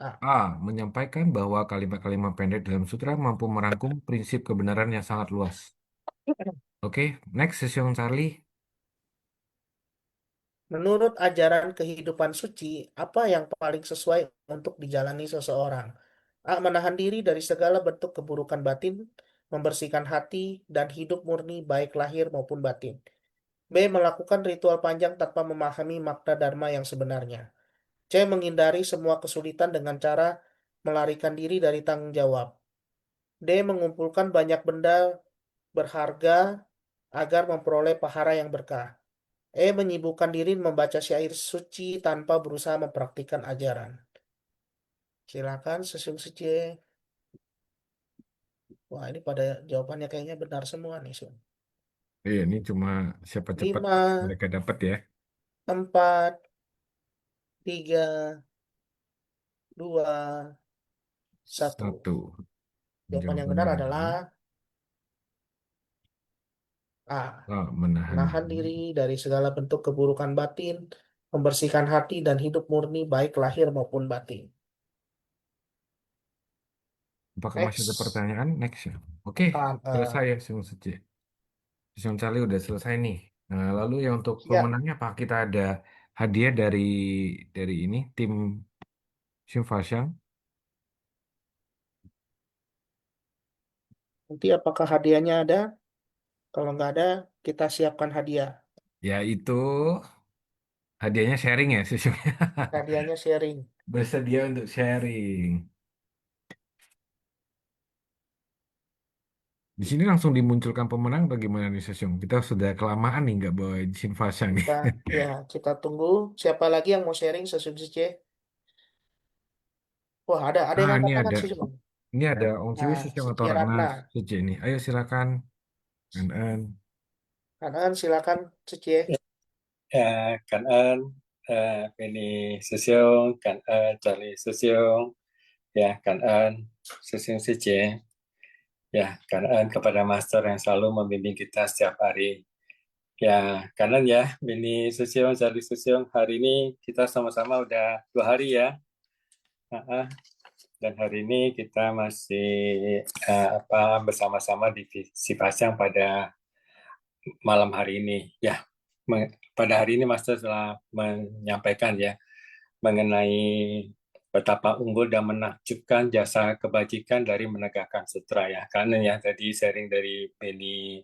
A. A. Menyampaikan bahwa kalimat-kalimat pendek dalam sutra mampu merangkum prinsip kebenaran yang sangat luas. Oke, next session Charlie. Menurut ajaran kehidupan suci, apa yang paling sesuai untuk dijalani seseorang? A. Menahan diri dari segala bentuk keburukan batin, membersihkan hati, dan hidup murni baik lahir maupun batin. B. Melakukan ritual panjang tanpa memahami makna dharma yang sebenarnya. C. Menghindari semua kesulitan dengan cara melarikan diri dari tanggung jawab. D. Mengumpulkan banyak benda berharga agar memperoleh pahala yang berkah. E. Menyibukkan diri membaca syair suci tanpa berusaha mempraktikkan ajaran. Silakan Sesung Suci. Wah, ini pada jawabannya kayaknya benar semua nih, Sun. Iya, ini cuma siapa cepat 5, mereka dapat ya. 4, 3, 2, 1. 1. Jawaban yang benar Jawabannya adalah adalah A. A. Menahan Menahan diri. diri dari segala bentuk keburukan batin, membersihkan hati dan hidup murni baik lahir maupun batin. Apakah masih ada Next. pertanyaan? Next ya. Oke, selesai ya Sung Suci. Sung Charlie udah selesai nih. Nah, lalu ya untuk Ya, pemenangnya Pak, kita ada hadiah dari ini tim Sim Fasyang. nanti apakah hadiahnya ada? Kalau nggak ada, kita siapkan hadiah. Yaitu hadiahnya sharing ya sesungguhnya. Hadiahnya sharing. Bersedia untuk sharing. Di sini langsung dimunculkan pemenang bagaimana nih Sesung? Kita sudah kelamaan nih nggak bawa Sim Fasyang nih. Kita, ya, kita tunggu. Siapa lagi yang mau sharing sesungguhnya? C? Wah, ada yang Ah, angkat tangan sih, Bang. ini ada Ong Ciwi Nah, Sesung atau Siti Ratna. Ratna Suci nih. Ayo silakan. An. Kanan silakan Cici. Cảm ơn Penny Sesiong, cảm ơn Charlie Sesiong, ya cảm ơn Sesiong Sice, ya cảm ơn kepada Master yang selalu membimbing kita setiap hari. Ya, kanan ya, Penny Sesiong, Charlie Sesiong, hari ini kita sama-sama udah 2 hari ya. Dan hari ini kita masih bersama-sama di Visi Pasang pada malam hari ini. Ya, pada hari ini Master telah menyampaikan ya mengenai betapa unggul dan menakjubkan jasa kebajikan dari menegakkan sutra ya. Karena ya tadi sharing dari Benny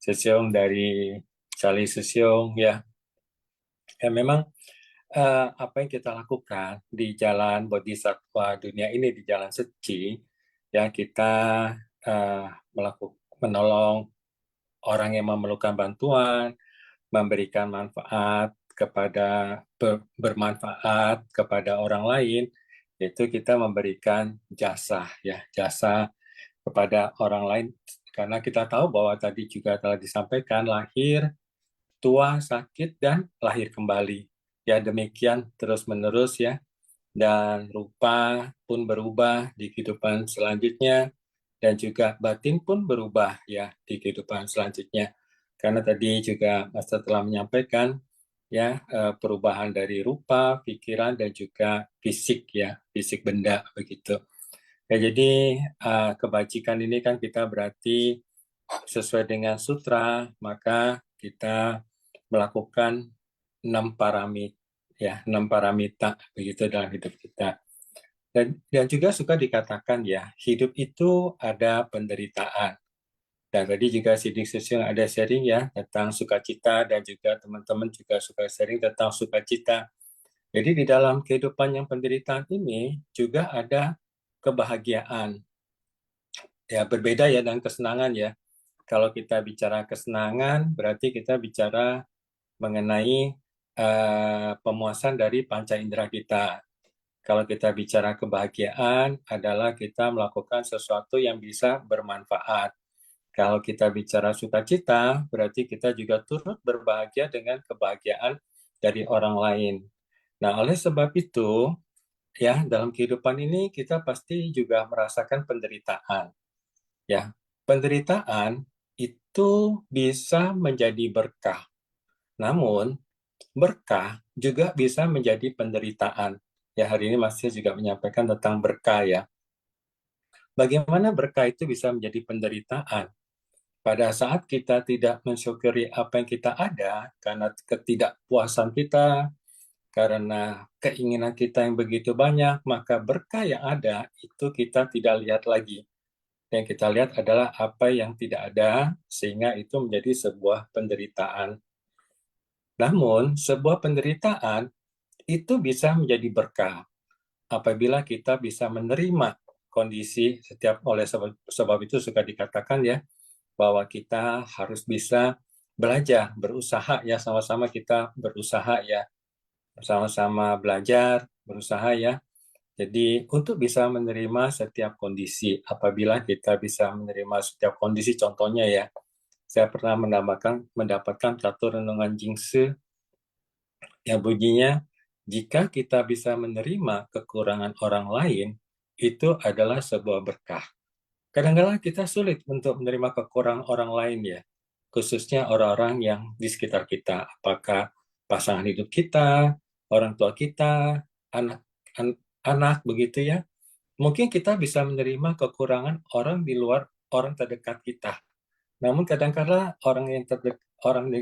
Sesiong, dari Charlie Sesiong ya. Ya memang apa yang kita lakukan di jalan Bodhisattva dunia ini, di jalan suci, ya kita menolong orang yang memerlukan bantuan, memberikan manfaat bermanfaat kepada orang lain, yaitu kita memberikan jasa ya, jasa kepada orang lain, karena kita tahu bahwa tadi juga telah disampaikan lahir, tua, sakit, dan lahir kembali. Ya demikian terus-menerus ya, dan rupa pun berubah di kehidupan selanjutnya, dan juga batin pun berubah ya di kehidupan selanjutnya. Karena tadi juga Master telah menyampaikan ya perubahan dari rupa, pikiran, dan juga fisik ya, fisik benda begitu. Ya, jadi kebajikan ini kan kita berarti sesuai dengan sutra, maka kita melakukan enam paramita begitu dalam hidup kita. Dan juga suka dikatakan ya, hidup itu ada penderitaan. Dan tadi juga Sidik Session ada sharing ya tentang sukacita, dan juga teman-teman juga suka sharing tentang sukacita. Jadi di dalam kehidupan yang penderitaan ini juga ada kebahagiaan. Ya berbeda ya dengan kesenangan ya. Kalau kita bicara kesenangan, berarti kita bicara mengenai pemuasan dari panca indera kita. Kalau kita bicara kebahagiaan adalah kita melakukan sesuatu yang bisa bermanfaat. Kalau kita bicara sukacita, berarti kita juga turut berbahagia dengan kebahagiaan dari orang lain. Nah, oleh sebab itu, ya, dalam kehidupan ini kita pasti juga merasakan penderitaan. Ya, penderitaan itu bisa menjadi berkah. Namun, berkah juga bisa menjadi penderitaan. Ya, hari ini Mas juga menyampaikan tentang berkah ya. Bagaimana berkah itu bisa menjadi penderitaan? Pada saat kita tidak mensyukuri apa yang kita ada, karena ketidakpuasan kita, karena keinginan kita yang begitu banyak, maka berkah yang ada itu kita tidak lihat lagi. Yang kita lihat adalah apa yang tidak ada, sehingga itu menjadi sebuah penderitaan. Namun, sebuah penderitaan itu bisa menjadi berkah apabila kita bisa menerima kondisi setiap. Oleh sebab itu suka dikatakan ya bahwa kita harus bisa belajar, berusaha ya, sama-sama kita berusaha ya, sama-sama belajar, berusaha ya. Jadi untuk bisa menerima setiap kondisi, apabila kita bisa menerima setiap kondisi, contohnya ya, saya pernah mendapatkan satu renungan Jingse yang bunyinya, jika kita bisa menerima kekurangan orang lain, itu adalah sebuah berkah. Kadang-kadang kita sulit untuk menerima kekurangan orang lain ya, khususnya orang-orang yang di sekitar kita. Apakah pasangan hidup kita, orang tua kita, anak begitu ya. Mungkin kita bisa menerima kekurangan orang di luar orang terdekat kita. Namun kadang-kadang orang yang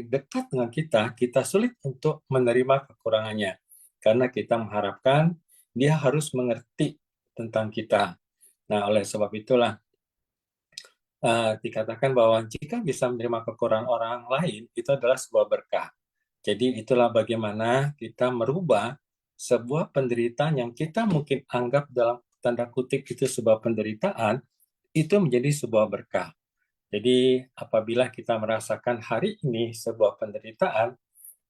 dekat dengan kita sulit untuk menerima kekurangannya. Karena kita mengharapkan dia harus mengerti tentang kita. Nah, oleh sebab itulah dikatakan bahwa jika bisa menerima kekurangan orang lain, itu adalah sebuah berkah. Jadi itulah bagaimana kita merubah sebuah penderitaan yang kita mungkin anggap dalam tanda kutip itu sebuah penderitaan, itu menjadi sebuah berkah. Jadi apabila kita merasakan hari ini sebuah penderitaan,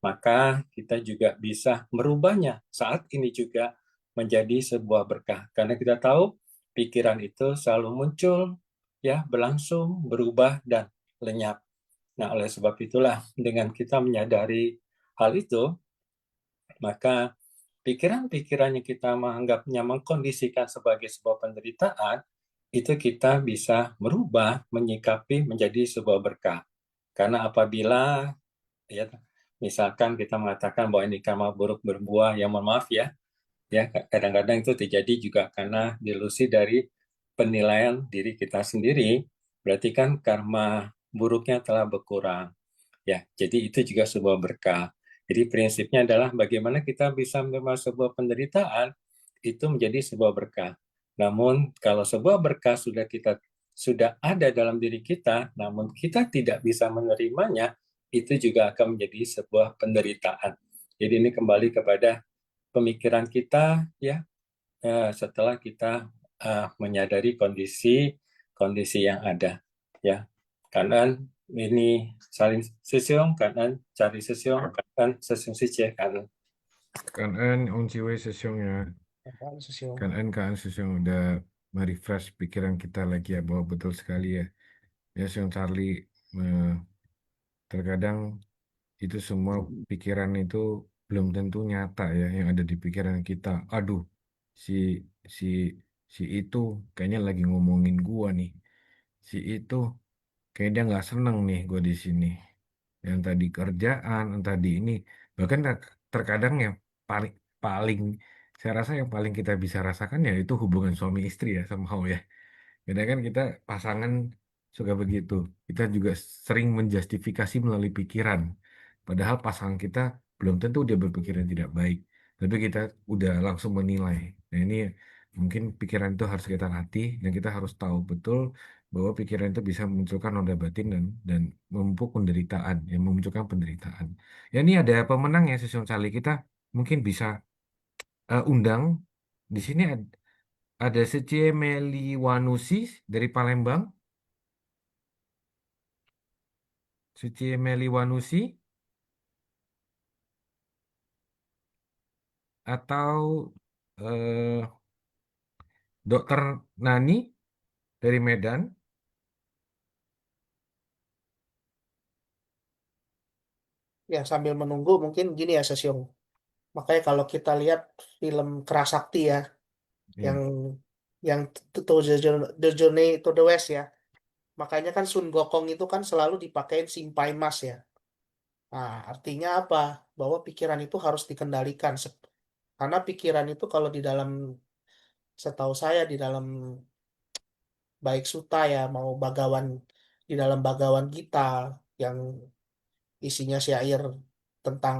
maka kita juga bisa merubahnya saat ini juga menjadi sebuah berkah. Karena kita tahu pikiran itu selalu muncul, ya, berlangsung, berubah, dan lenyap. Nah, oleh sebab itulah dengan kita menyadari hal itu, maka pikiran-pikiran yang kita menganggapnya mengkondisikan sebagai sebuah penderitaan, itu kita bisa merubah, menyikapi menjadi sebuah berkah. Karena apabila ya misalkan kita mengatakan bahwa ini karma buruk berbuah, ya mohon maaf ya, kadang-kadang itu terjadi juga karena delusi dari penilaian diri kita sendiri, berarti kan karma buruknya telah berkurang. Ya, jadi itu juga sebuah berkah. Jadi prinsipnya adalah bagaimana kita bisa menerima sebuah penderitaan itu menjadi sebuah berkah. Namun kalau sebuah berkah sudah ada dalam diri kita, namun kita tidak bisa menerimanya, itu juga akan menjadi sebuah penderitaan. Jadi ini kembali kepada pemikiran kita ya, setelah kita menyadari kondisi yang ada ya. Kanan ini saling sesyong, kanan cari sesyong, kanan sesyong siche kanan. Cảm ơn ông Chi Wei sesungnya. Kan sesung udah merefresh pikiran kita lagi ya, bahwa betul sekali ya. Ya, Sung Charlie, terkadang itu semua pikiran itu belum tentu nyata ya yang ada di pikiran kita. Aduh, si si si itu kayaknya lagi ngomongin gua nih. Si itu kayaknya dia nggak seneng nih gua di sini. Yang tadi kerjaan, entah di ini. Bahkan terkadang yang paling paling saya rasa yang paling kita bisa rasakan ya itu hubungan suami istri ya, somehow ya. Kadang kan kita pasangan suka begitu. Kita juga sering menjustifikasi melalui pikiran. Padahal pasangan kita belum tentu dia berpikiran tidak baik, tapi kita udah langsung menilai. Nah, ini mungkin pikiran itu harus kita latih dan kita harus tahu betul bahwa pikiran itu bisa memunculkan noda batin dan memupuk penderitaan, yang memunculkan penderitaan. Ya, ini ada pemenang ya sesi kali kita mungkin bisa undang di sini ada Secie Meliwanusi dari Palembang. Secie Meliwanusi atau eh, Dokter Nani dari Medan. Ya, sambil menunggu mungkin gini ya Sesiung. Makanya kalau kita lihat film Kerasakti ya, yang Ya, The Journey to the West ya. Makanya kan Sun Gokong itu kan selalu dipakein Simpai Mas ya. Nah, artinya apa? Bahwa pikiran itu harus dikendalikan. Karena pikiran itu kalau di dalam, setahu saya di dalam baik suta ya, mau bagawan, di dalam bagawan Gita yang isinya syair tentang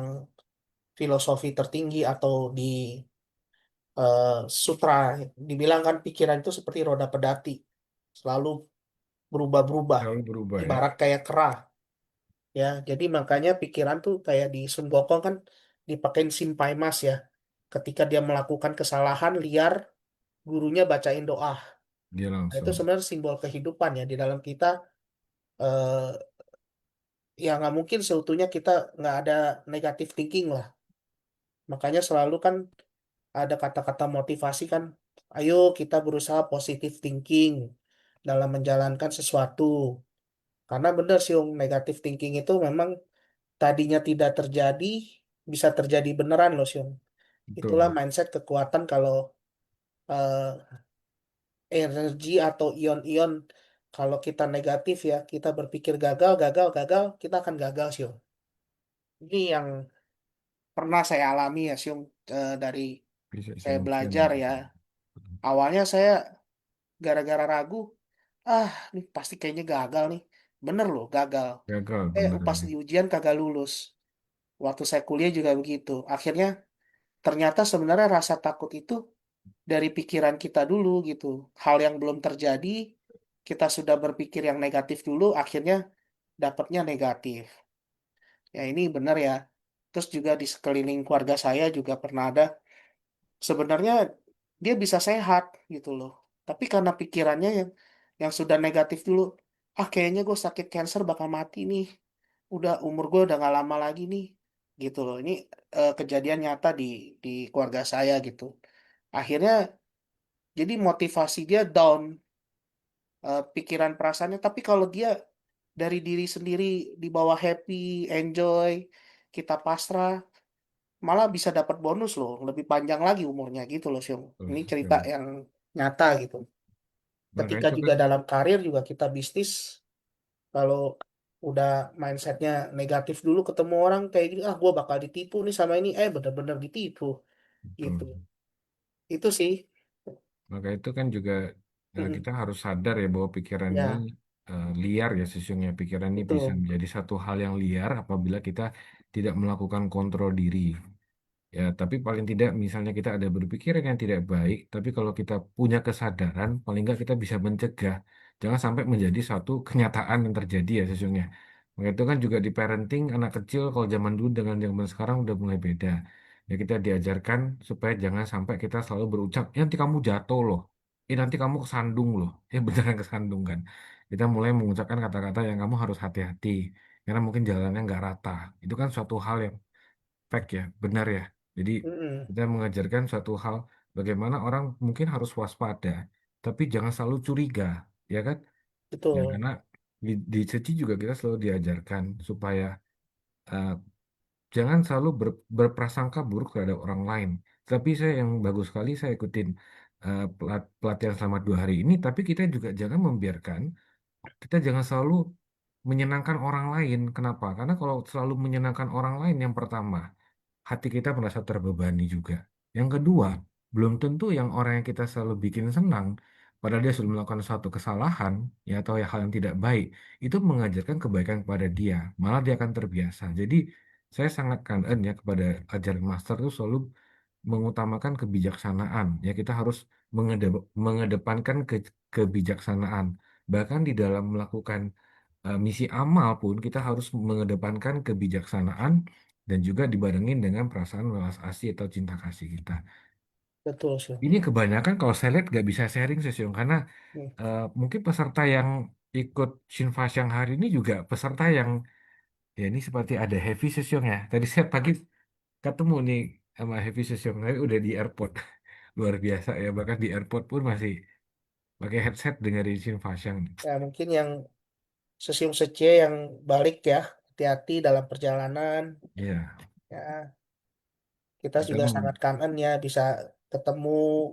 filosofi tertinggi atau di eh, sutra, dibilang kan pikiran itu seperti roda pedati, selalu berubah-berubah, selalu berubah ya. ibarat kayak kera ya. Jadi makanya pikiran tuh kayak di Sun Gokong kan dipakein Simpai Mas ya. Ketika dia melakukan kesalahan liar, gurunya bacain doa. Dia Nah, itu langsung. sebenarnya simbol kehidupan ya di dalam kita. eh, ya nggak mungkin seutuhnya kita nggak ada negatif thinking lah. Makanya selalu kan ada kata-kata motivasi kan, ayo kita berusaha positive thinking dalam menjalankan sesuatu. Karena benar sih, negatif thinking itu memang tadinya tidak terjadi, bisa terjadi beneran loh, Syung. Itulah Betul. mindset kekuatan kalau eh, energi atau ion-ion, kalau kita negatif ya, kita berpikir gagal, gagal, gagal, kita akan gagal, Syung. Ini yang pernah saya alami ya, Syung, dari Bisa saya silakan. belajar ya. Awalnya saya gara-gara ragu, ah, ini pasti kayaknya gagal nih. Bener loh, gagal. Gagal bener Pas ini. di ujian kagak lulus. Waktu saya kuliah juga begitu. Akhirnya ternyata sebenarnya rasa takut itu dari pikiran kita dulu gitu. Hal yang belum terjadi, kita sudah berpikir yang negatif dulu, akhirnya dapatnya negatif. Ya ini benar ya. Terus juga di sekeliling keluarga saya juga pernah ada. Sebenarnya dia bisa sehat gitu loh. Tapi karena pikirannya yang sudah negatif dulu, ah kayaknya gue sakit cancer bakal mati nih. Udah umur gue udah gak lama lagi nih. Gitu loh. Ini kejadian nyata di keluarga saya gitu. Akhirnya jadi motivasi dia down, pikiran perasaannya. Tapi kalau dia dari diri sendiri dibawa happy, enjoy, kita pasrah, malah bisa dapat bonus loh, lebih panjang lagi umurnya gitu loh, Syung. Betul Ini cerita sekali. yang nyata gitu. Maka Ketika itu juga kan dalam karir juga kita bisnis, kalau udah mindsetnya negatif dulu ketemu orang kayak gini, ah gue bakal ditipu nih sama ini, bener-bener ditipu gitu. betul. Itu sih. Maka itu kan juga Mm-mm. kita harus sadar ya bahwa pikiran ini Ya, liar ya sesungguhnya. Pikiran ini bisa betul. menjadi satu hal yang liar apabila kita tidak melakukan kontrol diri. Ya, tapi paling tidak misalnya kita ada berpikiran yang tidak baik, tapi kalau kita punya kesadaran, paling nggak kita bisa mencegah. Jangan sampai menjadi suatu kenyataan yang terjadi ya sesungguhnya. Maka itu kan juga di parenting anak kecil kalau zaman dulu dengan zaman sekarang udah mulai beda. Ya kita diajarkan supaya jangan sampai kita selalu berucap, nanti kamu jatuh loh, nanti kamu kesandung loh. Ya beneran kesandung kan. Kita mulai mengucapkan kata-kata yang kamu harus hati-hati, karena mungkin jalannya nggak rata. Itu kan suatu hal yang fact ya, benar ya. Jadi Mm-mm. kita mengajarkan suatu hal bagaimana orang mungkin harus waspada, tapi jangan selalu curiga, ya kan? Ya Betul. karena di Ceci juga kita selalu diajarkan supaya eh, jangan selalu berprasangka buruk terhadap orang lain. Tapi saya yang bagus sekali saya ikutin pelatihan selama 2 hari ini, tapi kita juga jangan membiarkan, kita jangan selalu menyenangkan orang lain. Kenapa? Karena kalau selalu menyenangkan orang lain, yang pertama hati kita merasa terbebani juga. Yang kedua, belum tentu yang orang yang kita selalu bikin senang, padahal dia sudah melakukan suatu kesalahan, ya atau hal yang tidak baik, itu mengajarkan kebaikan kepada dia. Malah dia akan terbiasa. Jadi saya sangat kangen ya kepada ajaran master itu selalu mengutamakan kebijaksanaan. Ya kita harus mengedepankan kebijaksanaan. Bahkan di dalam melakukan misi amal pun kita harus mengedepankan kebijaksanaan dan juga dibarengin dengan perasaan welas asih atau cinta kasih kita. Betul sih. Ini kebanyakan kalau saya lihat nggak bisa sharing sih, Siung, karena Hmm. mungkin peserta yang ikut Shinfas yang hari ini juga peserta yang ya ini seperti ada heavy session ya. Tadi saya pagi ketemu nih sama heavy session, tapi udah di airport. Luar biasa ya, bahkan di airport pun masih pakai headset dengerin Shinfas yang. Ya mungkin yang sesium sece yang balik ya, hati-hati dalam perjalanan. Iya, Ya, kita kita juga sangat kangen ya bisa ketemu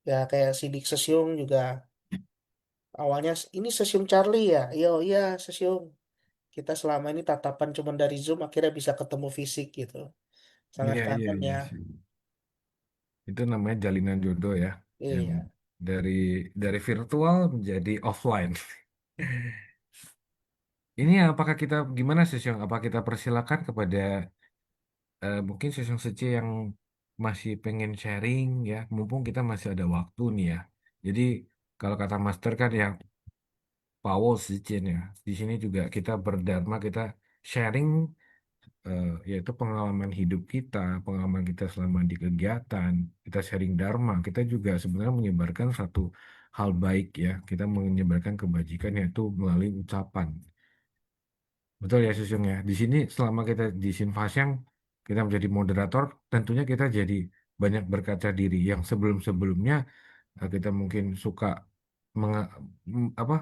ya kayak Sidik Sesium juga. Awalnya ini Sesium Charlie ya, iya iya Sesium. Kita selama ini tatapan cuma dari Zoom, akhirnya bisa ketemu fisik gitu. Sangat iya iya kangen iya ya. sih. Itu namanya jalinan jodoh ya, yang Iya, dari dari virtual menjadi offline. Ini apakah kita gimana sih, Syong? Apa kita persilakan kepada mungkin Syong Seci yang masih pengen sharing ya, mumpung kita masih ada waktu nih ya. Jadi kalau kata Master kan yang power Sicin ya. Di sini juga kita berdharma, kita sharing yaitu pengalaman hidup kita, pengalaman kita selama di kegiatan, kita sharing dharma, kita juga sebenarnya menyebarkan satu hal baik ya. Kita menyebarkan kebajikan yaitu melalui ucapan. Betul ya Susung ya. Di sini selama kita di Sinfasyang kita menjadi moderator, tentunya kita jadi banyak berkaca diri yang sebelum-sebelumnya kita mungkin suka menga- apa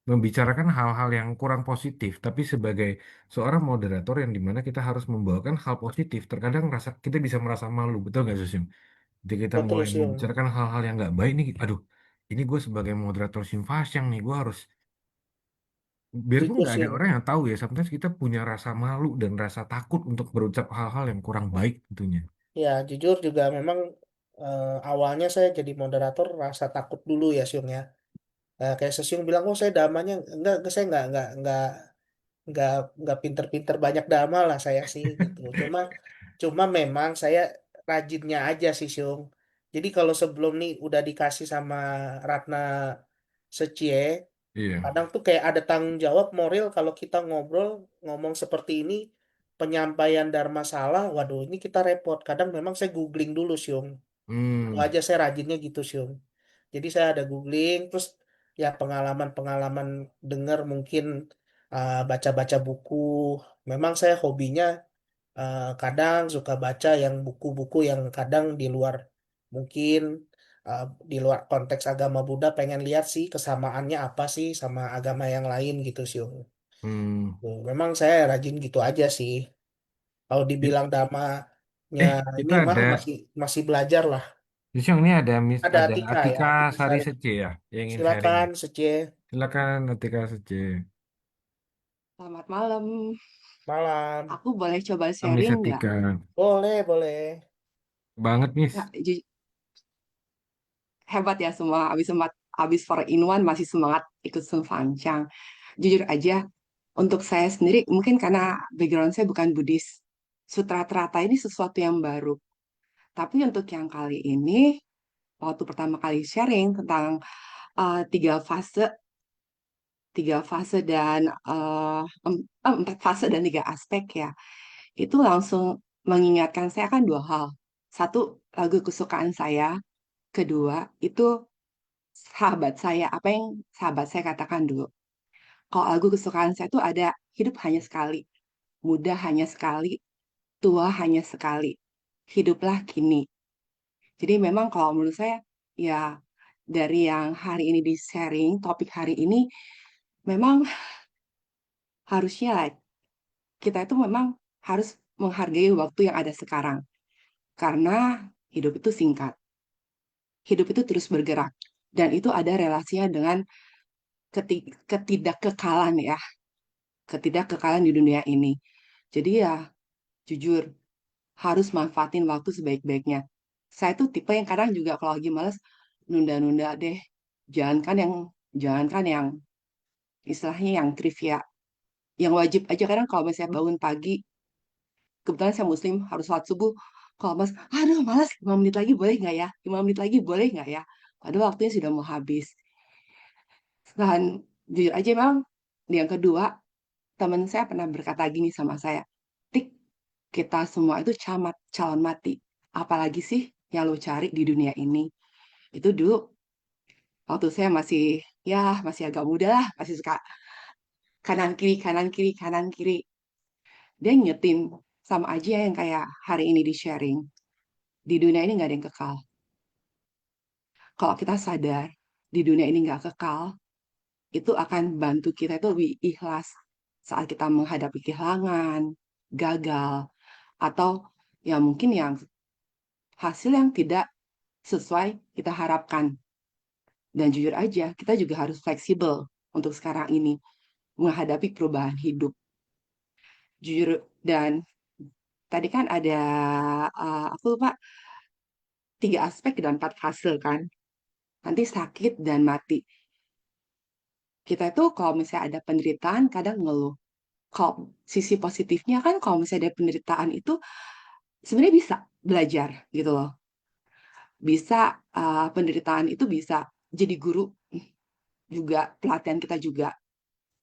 membicarakan hal-hal yang kurang positif, tapi sebagai seorang moderator yang dimana kita harus membawakan hal positif, terkadang kita bisa merasa malu, betul nggak Susung? Jadi kita betul mulai Siung. membicarakan hal-hal yang nggak baik nih, aduh, ini gue sebagai moderator Sinfasyang nih, gue harus biarpun Jujur nggak ada Siung. orang yang tahu ya, sometimes kita punya rasa malu dan rasa takut untuk berucap hal-hal yang kurang baik tentunya. Ya, jujur juga memang awalnya saya jadi moderator rasa takut dulu ya Siung ya. Kayak Sesiung bilang, oh saya damanya enggak, saya nggak nggak pinter-pinter banyak dama lah saya sih gitu. Cuma memang saya rajinnya aja sih Siung. Jadi kalau sebelum nih udah dikasih sama Ratna Secie, Iya. kadang tuh kayak ada tanggung jawab moral kalau kita ngobrol ngomong seperti ini, penyampaian dharma salah, waduh ini kita repot. Kadang memang saya googling dulu Siung. Itu Hmm. aja saya rajinnya gitu Siung. Jadi saya ada googling, terus ya pengalaman-pengalaman dengar mungkin baca-baca buku. Memang saya hobinya kadang suka baca yang buku-buku yang kadang di luar mungkin uh, di luar konteks agama Buddha, pengen lihat sih kesamaannya apa sih sama agama yang lain gitu sih. Hmm. Memang saya rajin gitu aja sih. Kalau It- dibilang dhamanya ini kita mah ada masih masih belajar lah. di sini ini ada Ada ada Atika ya, Atika Atika Sari Sari. Sece ya yang ingin sharing. Silakan Sece. Silakan Atika Sece. Selamat malam. Malam. Aku boleh coba Miss sharing nggak? Atika. Boleh, boleh. Banget, Miss. Nggak, hebat ya semua. Habis 4 in 1 masih semangat ikut Sunfancang. Jujur aja, untuk saya sendiri mungkin karena background saya bukan Buddhis. Sutra Trata ini sesuatu yang baru. Tapi untuk yang kali ini, waktu pertama kali sharing tentang uh, tiga fase, tiga fase dan 4 fase dan 3 aspek ya, itu langsung mengingatkan saya kan 2 hal. Satu, lagu kesukaan saya. Kedua, itu sahabat saya. Apa yang sahabat saya katakan dulu. Kalau lagu kesukaan saya itu ada hidup hanya sekali, muda hanya sekali, tua hanya sekali. Hiduplah kini. Jadi memang kalau menurut saya, ya dari yang hari ini di sharing, topik hari ini, memang harusnya lah, kita itu memang harus menghargai waktu yang ada sekarang. Karena hidup itu singkat. Hidup itu terus bergerak. Dan itu ada relasinya dengan ketidakkekalan ya. Ketidakkekalan di dunia ini. Jadi ya, jujur, harus manfaatin waktu sebaik-baiknya. Saya tuh tipe yang kadang juga kalau lagi males, nunda-nunda deh. Jangankan yang istilahnya yang trivia. Yang wajib aja kadang kalau misalnya bangun pagi, kebetulan saya Muslim harus sholat subuh. Kalau mas, aduh malas 5 menit lagi boleh nggak ya? 5 menit lagi boleh nggak ya? Padahal waktunya sudah mau habis. Dan jujur aja memang yang kedua, teman saya pernah berkata gini sama saya, Tik, kita semua itu calon mati. Apalagi sih yang lo cari di dunia ini? Itu dulu waktu saya masih agak muda lah, masih suka kanan kiri kanan kiri kanan kiri. Dia nyetin sama aja yang kayak hari ini di sharing. Di dunia ini nggak ada yang kekal. Kalau kita sadar di dunia ini nggak kekal, itu akan bantu kita itu lebih ikhlas saat kita menghadapi kehilangan, gagal, atau ya mungkin yang hasil yang tidak sesuai kita harapkan. Dan jujur aja, kita juga harus fleksibel untuk sekarang ini menghadapi perubahan hidup. Jujur, dan tadi kan ada, aku lupa, 3 aspek dan 4 fase kan. Nanti sakit dan mati. Kita itu kalau misalnya ada penderitaan kadang ngeluh. Kalau sisi positifnya kan kalau misalnya ada penderitaan itu sebenarnya bisa belajar gitu loh. Bisa penderitaan itu bisa jadi guru juga, pelatihan kita juga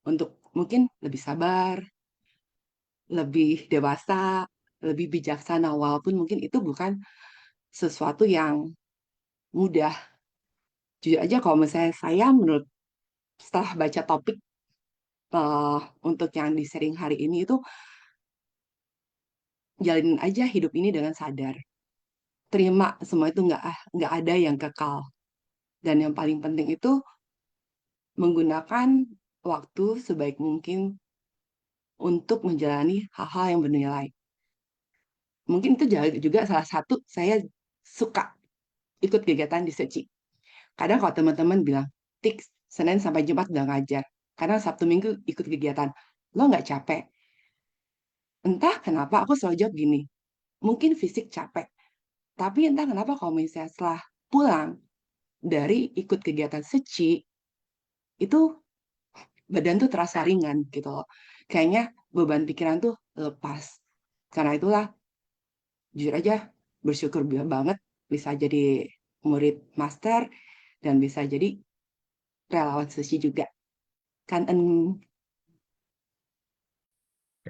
untuk mungkin lebih sabar, lebih dewasa, lebih bijaksana walaupun mungkin itu bukan sesuatu yang mudah. Jujur aja kalau misalnya saya menurut setelah baca topik untuk yang di sharing hari ini itu jalanin aja hidup ini dengan sadar. Terima semua itu nggak ada yang kekal. Dan yang paling penting itu menggunakan waktu sebaik mungkin untuk menjalani hal-hal yang bernilai. Mungkin itu juga salah satu saya suka ikut kegiatan di Seci. Kadang kalau teman-teman bilang, Tik, Senin sampai Jumat udah ngajar. Kadang Sabtu Minggu ikut kegiatan. Lo nggak capek? Entah kenapa aku selalu jawab gini, mungkin fisik capek. Tapi entah kenapa kalau misalnya setelah pulang dari ikut kegiatan Seci, itu badan tuh terasa ringan gitu loh. Kayaknya beban pikiran tuh lepas. Karena itulah, jujur aja, bersyukur banget bisa jadi murid master dan bisa jadi relawan Seci juga. Kan Kan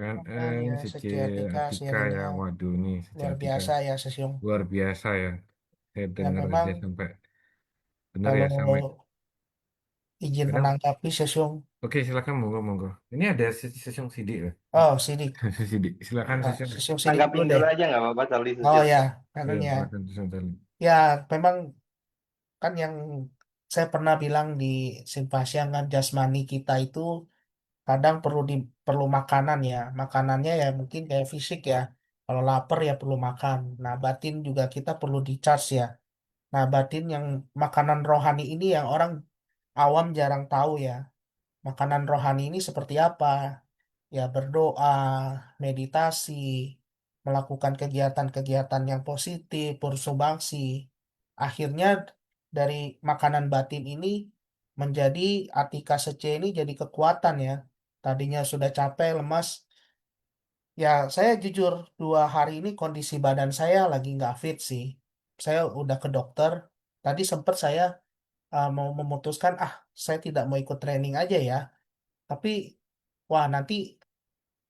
Ya, Seci Seci Atika, Atika ya, sharingnya waduh nih Seci luar Atika biasa ya, Sesyum. luar biasa ya. Saya Dan dengar aja memang sampai bener ya sampai. kalau izin Kadang, menanggapi, Sesyum, oke silakan monggo monggo. Ini ada sesi sidik ya. oh Sidik, Sidik. Silakan sesi. Sesyum Sidik dulu Tanggapin deh. dulu aja nggak apa-apa, Charlie Oh Susit. ya, Iya, kanannya. silakan sesi. Ya, memang kan yang saya pernah bilang di Simpasiang kan jasmani kita itu kadang perlu makanan ya. Makanannya ya mungkin kayak fisik ya. Kalau lapar ya perlu makan. Nah, batin juga kita perlu di-charge ya. Nah, batin yang makanan rohani ini yang orang awam jarang tahu ya. Makanan rohani ini seperti apa? Ya berdoa, meditasi, melakukan kegiatan-kegiatan yang positif, bersumbangsi. Akhirnya dari makanan batin ini menjadi Atika Sece ini jadi kekuatan ya. Tadinya sudah capek, lemas. Ya saya jujur 2 hari ini kondisi badan saya lagi nggak fit sih. Saya udah ke dokter. Tadi sempat saya mau memutuskan, saya tidak mau ikut training aja ya. Tapi wah nanti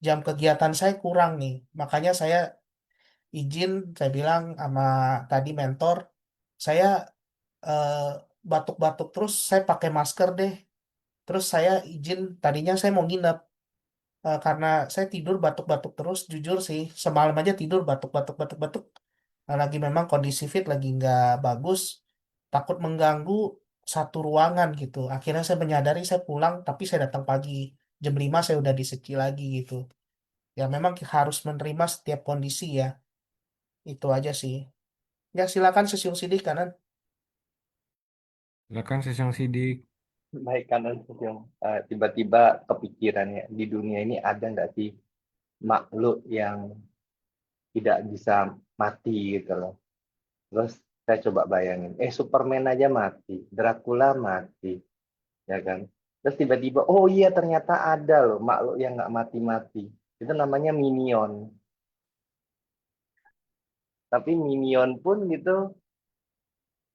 jam kegiatan saya kurang nih. Makanya saya izin, saya bilang sama tadi mentor, saya eh, batuk-batuk terus, saya pakai masker deh. Terus saya izin, tadinya saya mau nginep. Karena saya tidur batuk-batuk terus, jujur sih, semalam aja tidur batuk-batuk, batuk-batuk. Nah, lagi memang kondisi fit lagi nggak bagus, takut mengganggu satu ruangan gitu. Akhirnya saya menyadari saya pulang, tapi saya datang pagi. Jam 5 saya udah di Seci lagi gitu. Ya memang harus menerima setiap kondisi ya. Itu aja sih. Ya silakan sesiung sidik kanan. Silakan sesi sidik. Baik, kanan yang tiba-tiba kepikirannya di dunia ini ada nggak sih makhluk yang tidak bisa mati gitu loh. Terus saya coba bayangin, Superman aja mati, Dracula mati, ya kan? Terus tiba-tiba, oh iya ternyata ada loh makhluk yang nggak mati-mati. Itu namanya Minion. Tapi minion pun gitu,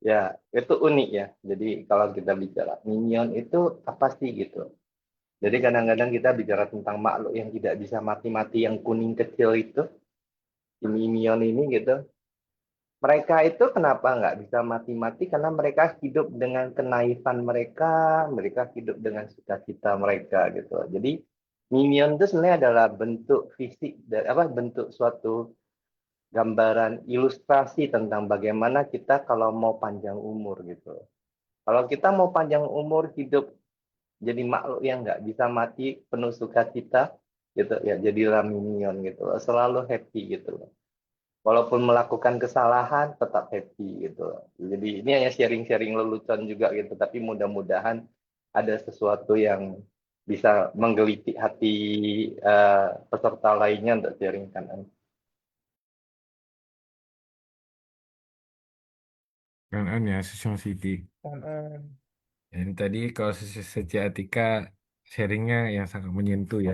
ya itu unik ya. Jadi kalau kita bicara minion itu apa sih gitu. Jadi kadang-kadang kita bicara tentang makhluk yang tidak bisa mati-mati, yang kuning kecil itu, si minion ini gitu. Mereka itu kenapa nggak bisa mati-mati? Karena mereka hidup dengan kenaifan mereka, mereka hidup dengan sukacita mereka gitu. Jadi minion itu sebenarnya adalah bentuk fisik dan bentuk suatu gambaran ilustrasi tentang bagaimana kita kalau mau panjang umur gitu. Kalau kita mau panjang umur hidup jadi makhluk yang nggak bisa mati, penuh sukacita gitu ya, jadilah minion gitu loh. Selalu happy gitu loh. Walaupun melakukan kesalahan tetap happy gitu loh. Jadi ini hanya sharing-sharing lelucon juga gitu, tapi mudah-mudahan ada sesuatu yang bisa menggelitik hati peserta lainnya untuk sharing kanan. Kanan ya, Sesiong City. Ini tadi kalau sesi Atika sharingnya yang sangat menyentuh ya.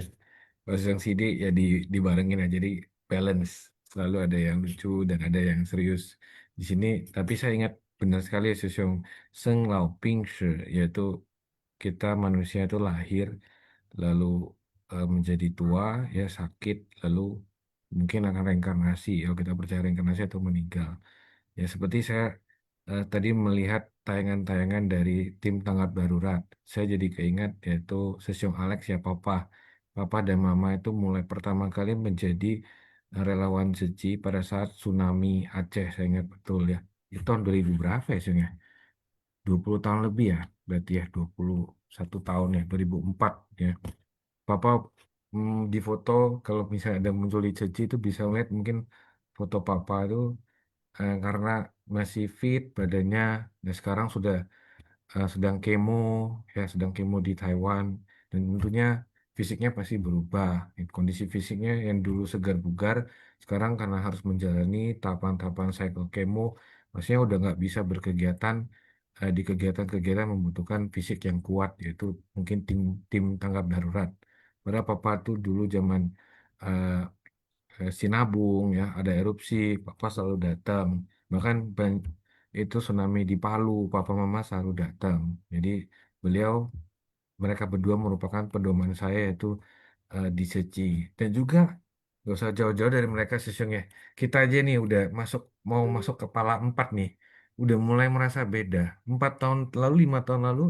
Kalau Sesiong City ya dibarengin aja, jadi balance. Selalu ada yang lucu dan ada yang serius di sini. Tapi saya ingat benar sekali ya Sesiong Seng Lao Ping Shi, yaitu kita manusia itu lahir lalu menjadi tua ya, sakit, lalu mungkin akan reinkarnasi. Ya kita percaya reinkarnasi atau meninggal. Ya seperti saya tadi melihat tayangan-tayangan dari tim tanggap darurat, saya jadi keingat yaitu Sesiong Alex ya Papa. Papa dan Mama itu mulai pertama kali menjadi relawan Seci pada saat tsunami Aceh, saya ingat betul ya. Itu tahun 2000 berapa ya, Sung ya? 20 tahun lebih ya, berarti ya 21 tahun ya, 2004 ya. Papa di foto, kalau misalnya ada muncul di Seci itu bisa lihat mungkin foto Papa itu karena masih fit badannya, dan sekarang sudah sedang kemo ya, sedang kemo di Taiwan, dan tentunya fisiknya pasti berubah. Kondisi fisiknya yang dulu segar bugar sekarang karena harus menjalani tahapan-tahapan cycle kemo, maksudnya udah nggak bisa berkegiatan di kegiatan-kegiatan membutuhkan fisik yang kuat, yaitu mungkin tim tim tanggap darurat. Padahal papa tuh dulu zaman eh, Sinabung ya, ada erupsi, papa selalu datang. Bahkan itu tsunami di Palu, papa mama selalu datang. Jadi beliau, mereka berdua merupakan pedoman saya, yaitu di Seci. Dan juga gak usah jauh-jauh dari mereka sesungguhnya. Kita aja nih udah mau masuk kepala 4 nih. Udah mulai merasa beda. 4 tahun lalu, 5 tahun lalu,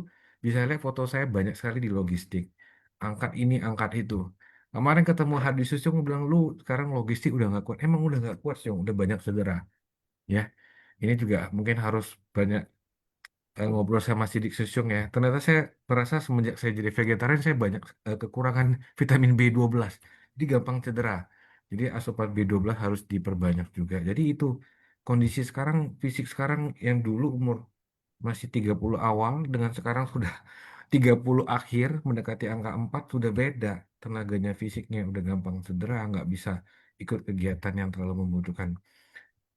bisa lihat foto saya banyak sekali di logistik. Angkat ini, angkat itu. Kemarin ketemu Hadi Susung bilang, lu sekarang logistik udah nggak kuat. Emang udah nggak kuat sih, udah banyak cedera. Ya, ini juga mungkin harus banyak ngobrol sama Sidik Susung ya. Ternyata saya merasa semenjak saya jadi vegetarian, saya banyak kekurangan vitamin B12. Jadi gampang cedera. Jadi asupan B12 harus diperbanyak juga. Jadi itu kondisi sekarang, fisik sekarang yang dulu umur masih 30 awal dengan sekarang sudah 30 akhir mendekati angka 4 sudah beda. Tenaganya, fisiknya udah gampang cedera, nggak bisa ikut kegiatan yang terlalu membutuhkan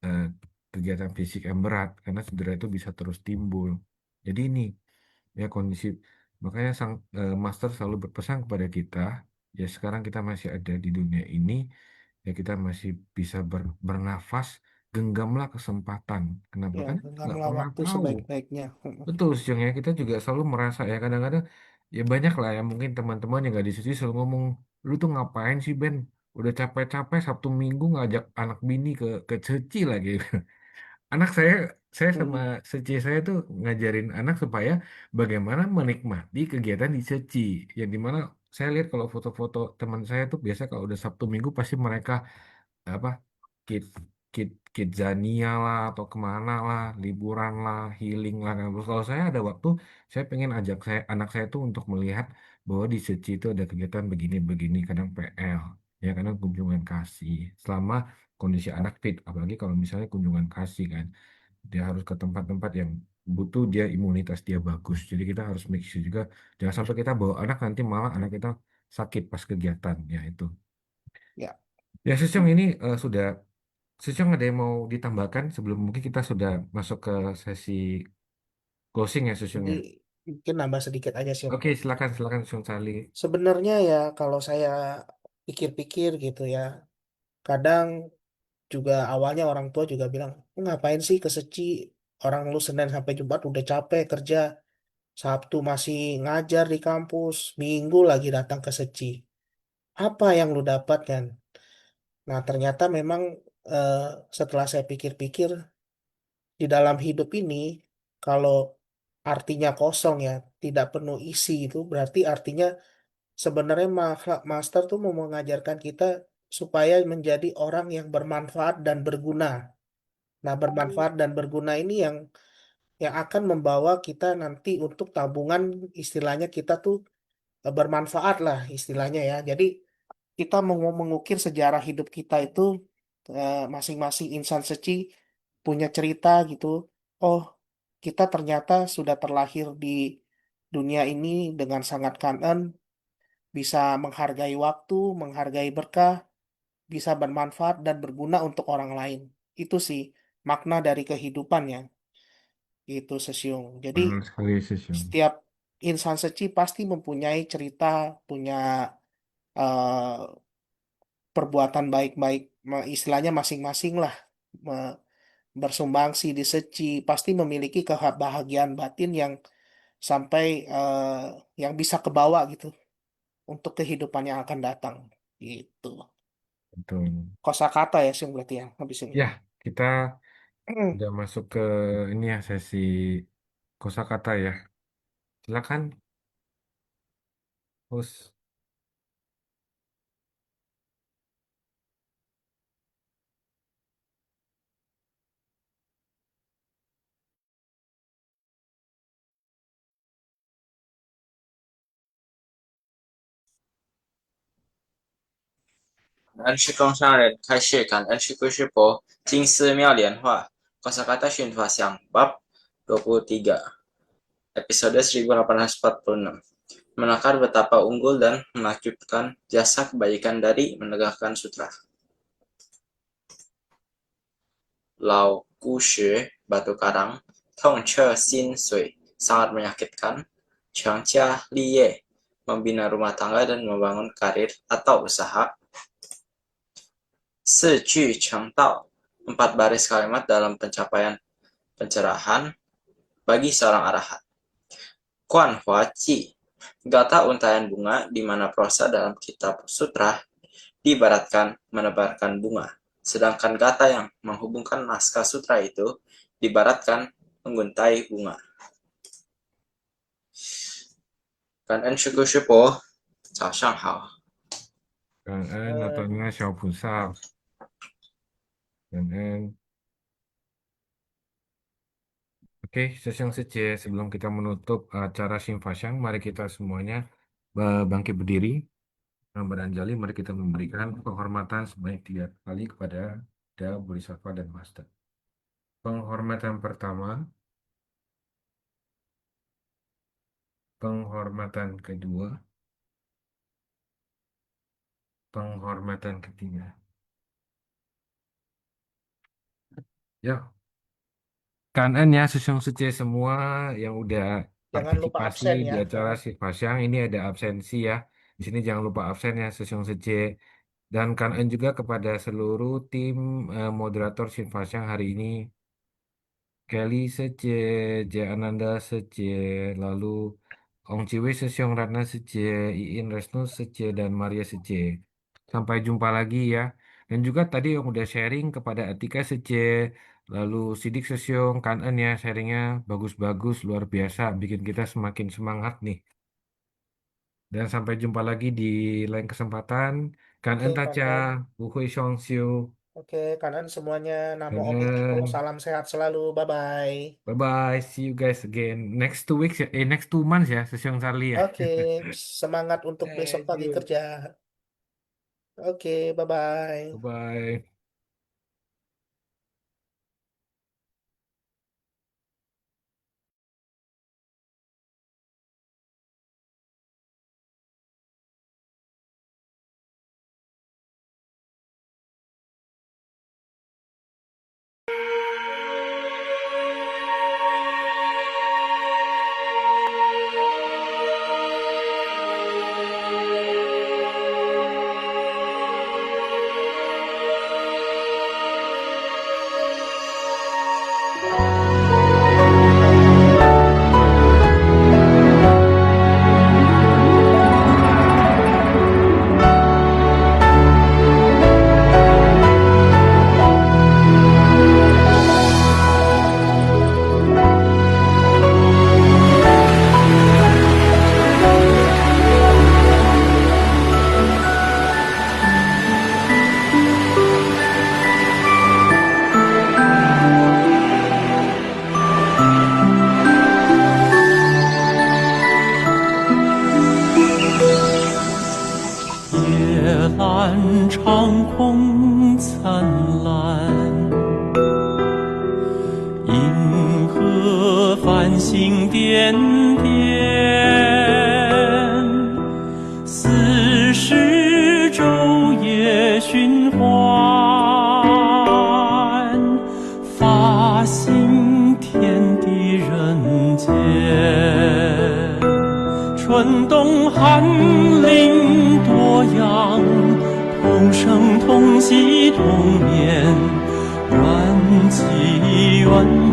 eh, kegiatan fisik yang berat karena cedera itu bisa terus timbul. Jadi ini ya kondisi, makanya sang master selalu berpesan kepada kita, ya sekarang kita masih ada di dunia ini, ya kita masih bisa bernafas, genggamlah kesempatan. Kenapa? Ya, Kan nggak genggamlah pernah waktu tahu. sebaik-baiknya. Betul, Siang ya, kita juga selalu merasa ya kadang-kadang ya banyak lah ya mungkin teman-teman yang nggak disuci selalu ngomong, lu tuh ngapain sih Ben? Udah capek-capek Sabtu Minggu ngajak anak bini ke ceci lagi. Anak saya sama Hmm. Seci saya tuh ngajarin anak supaya bagaimana menikmati kegiatan di Seci. Yang dimana saya lihat kalau foto-foto teman saya tuh biasa kalau udah Sabtu Minggu pasti mereka apa kid Kidzania lah atau kemana lah, liburan lah, healing lah. Nah, terus kalau saya ada waktu, saya pengen ajak anak saya tuh untuk melihat bahwa di Seci itu ada kegiatan begini-begini, kadang PL, ya kadang kunjungan kasih. Selama kondisi anak fit, apalagi kalau misalnya kunjungan kasih kan, dia harus ke tempat-tempat yang butuh dia imunitas dia bagus. Jadi kita harus make sure juga jangan sampai kita bawa anak nanti malah anak kita sakit pas kegiatan, ya itu. Ya, Ya, Sesiong ini sudah. Sejong ada yang mau ditambahkan sebelum mungkin kita sudah masuk ke sesi closing ya jadi Sesiongnya. mungkin nambah sedikit aja sih. Oke, silakan silakan Sesiong Sali. Sebenarnya ya kalau saya pikir-pikir gitu ya, kadang juga awalnya orang tua juga bilang, ngapain sih ke Seci? Orang lu Senin sampai Jumat udah capek kerja, Sabtu masih ngajar di kampus, Minggu lagi datang ke Seci. Apa yang lu dapatkan? Nah, ternyata memang eh, setelah saya pikir-pikir, di dalam hidup ini, kalau artinya kosong ya, tidak penuh isi itu, berarti artinya sebenarnya master tuh mau mengajarkan kita supaya menjadi orang yang bermanfaat dan berguna. Nah, bermanfaat dan berguna ini yang akan membawa kita nanti untuk tabungan, istilahnya kita tuh bermanfaat lah istilahnya ya. Jadi kita mau mengukir sejarah hidup kita itu, masing-masing insan Seci punya cerita gitu. Oh, kita ternyata sudah terlahir di dunia ini dengan sangat kanan, bisa menghargai waktu, menghargai berkah, bisa bermanfaat dan berguna untuk orang lain. Itu sih makna dari kehidupannya, itu Sesiung. Jadi Benar sekali, Sesiung. setiap insan Seci pasti mempunyai cerita, punya eh, perbuatan baik-baik, istilahnya masing-masing lah, me- bersumbangsi di Seci, pasti memiliki kebahagiaan batin yang sampai yang bisa kebawa gitu untuk kehidupan yang akan datang. Gitu. Betul. Kosakata ya, sih berarti ya habis ini. Ya, kita udah masuk ke ini ya sesi kosakata ya. Silakan, host.感恩是工商人开始，感恩是故事播，金寺妙莲花, Kosakata Shinfa Siang, Bab 23, episode 1846. Menakar betapa unggul dan menakjubkan jasa kebaikan dari menegakkan sutra. Lao Gushi, batu karang, Tong Che Xin Sui, sangat menyakitkan, Chang Chia Liye, membina rumah tangga dan membangun karir atau usaha, Seju Chengdao, 4 baris kalimat dalam pencapaian pencerahan bagi seorang arahat. Quan Hua Ji, gata untayan bunga di mana prosa dalam kitab sutra diibaratkan menebarkan bunga, sedangkan gata yang menghubungkan naskah sutra itu diibaratkan menguntai bunga. Kan en syukur syukur, 早上好。感恩Natonya小菩萨，感恩。Oke, Sesiong Sece, sebelum kita menutup acara Simfasyang, mari kita semuanya bangkit berdiri, beranjali, mari kita memberikan penghormatan sebanyak 3 kali kepada Da Bodhisattva dan Master. Penghormatan pertama, penghormatan kedua, penghormatan ketiga. Ya, kanan ya Sesiong Sece semua yang udah Jangan lupa partisipasi absen di ya. acara Simfasyang, ini ada absensi ya. Di sini jangan lupa absen ya Sesiong Sece. Dan kanan juga kepada seluruh tim moderator Simfasyang hari ini. Kelly Sece, Jaya Ananda Sece, lalu Ong Ciwe Sesiong Ratna Sece, Iin Resno Sece, dan Maria Sece. Sampai jumpa lagi ya. Dan juga tadi yang udah sharing kepada Atika Sece, lalu Sidik Sesiong, Kanan ya sharingnya bagus-bagus, luar biasa, bikin kita semakin semangat nih. Dan sampai jumpa lagi di lain kesempatan. Oke, Kanan Taca, kanan. Wuhui Shong Siu, Oke, kanan semuanya. Namo Omikito. Kanan. Salam sehat selalu. Bye-bye. Bye bye. See you guys again next 2 weeks ya. Next 2 months ya, Sesiong Charlie ya. Oke, semangat untuk besok See pagi you. kerja. Oke, bye-bye. Bye bye. 长空灿烂，银河繁星点点，四时昼夜循环，发现天地人间。春冬寒林多样，同生同息同眠，缘起缘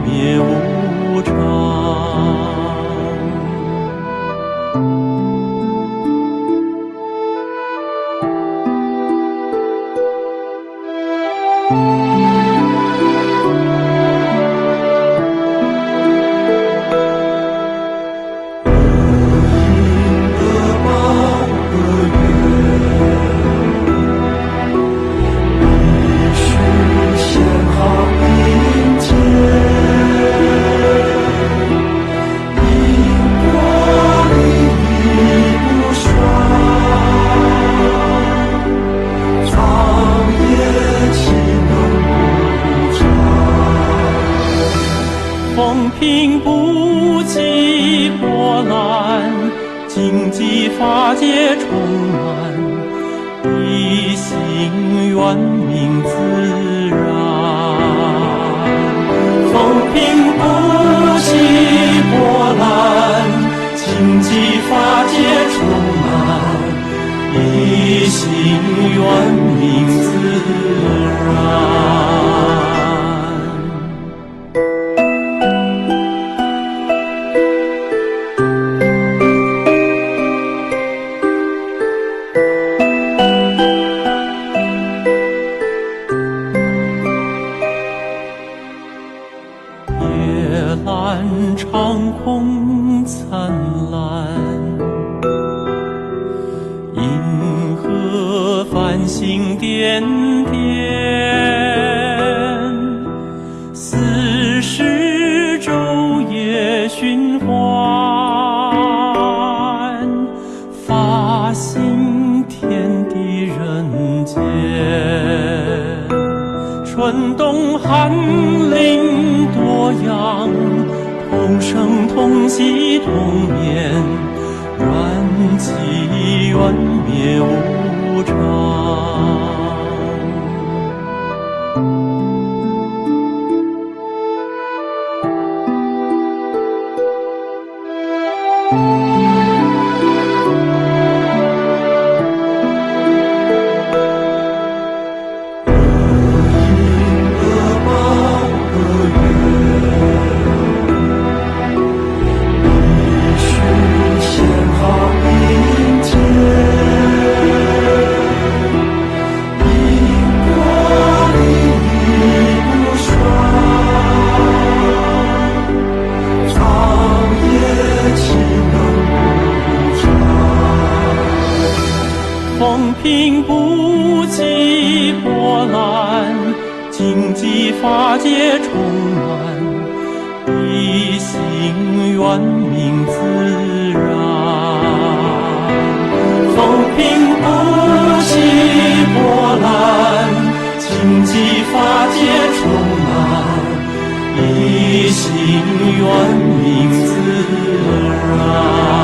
灭无常。风平不起波澜，荆棘法界充满，一心缘明自然。风平不起波澜，荆棘法界充满，一心缘明自然。夜阑长空灿烂，银河繁星点点，四时昼夜循环，发现天地人间。春冬寒林多样，同生同息同眠，缘起缘灭无常。风平不起波澜，荆棘法界充满，一心缘明自然。风平不起波澜，荆棘法界充满，一心缘明自然。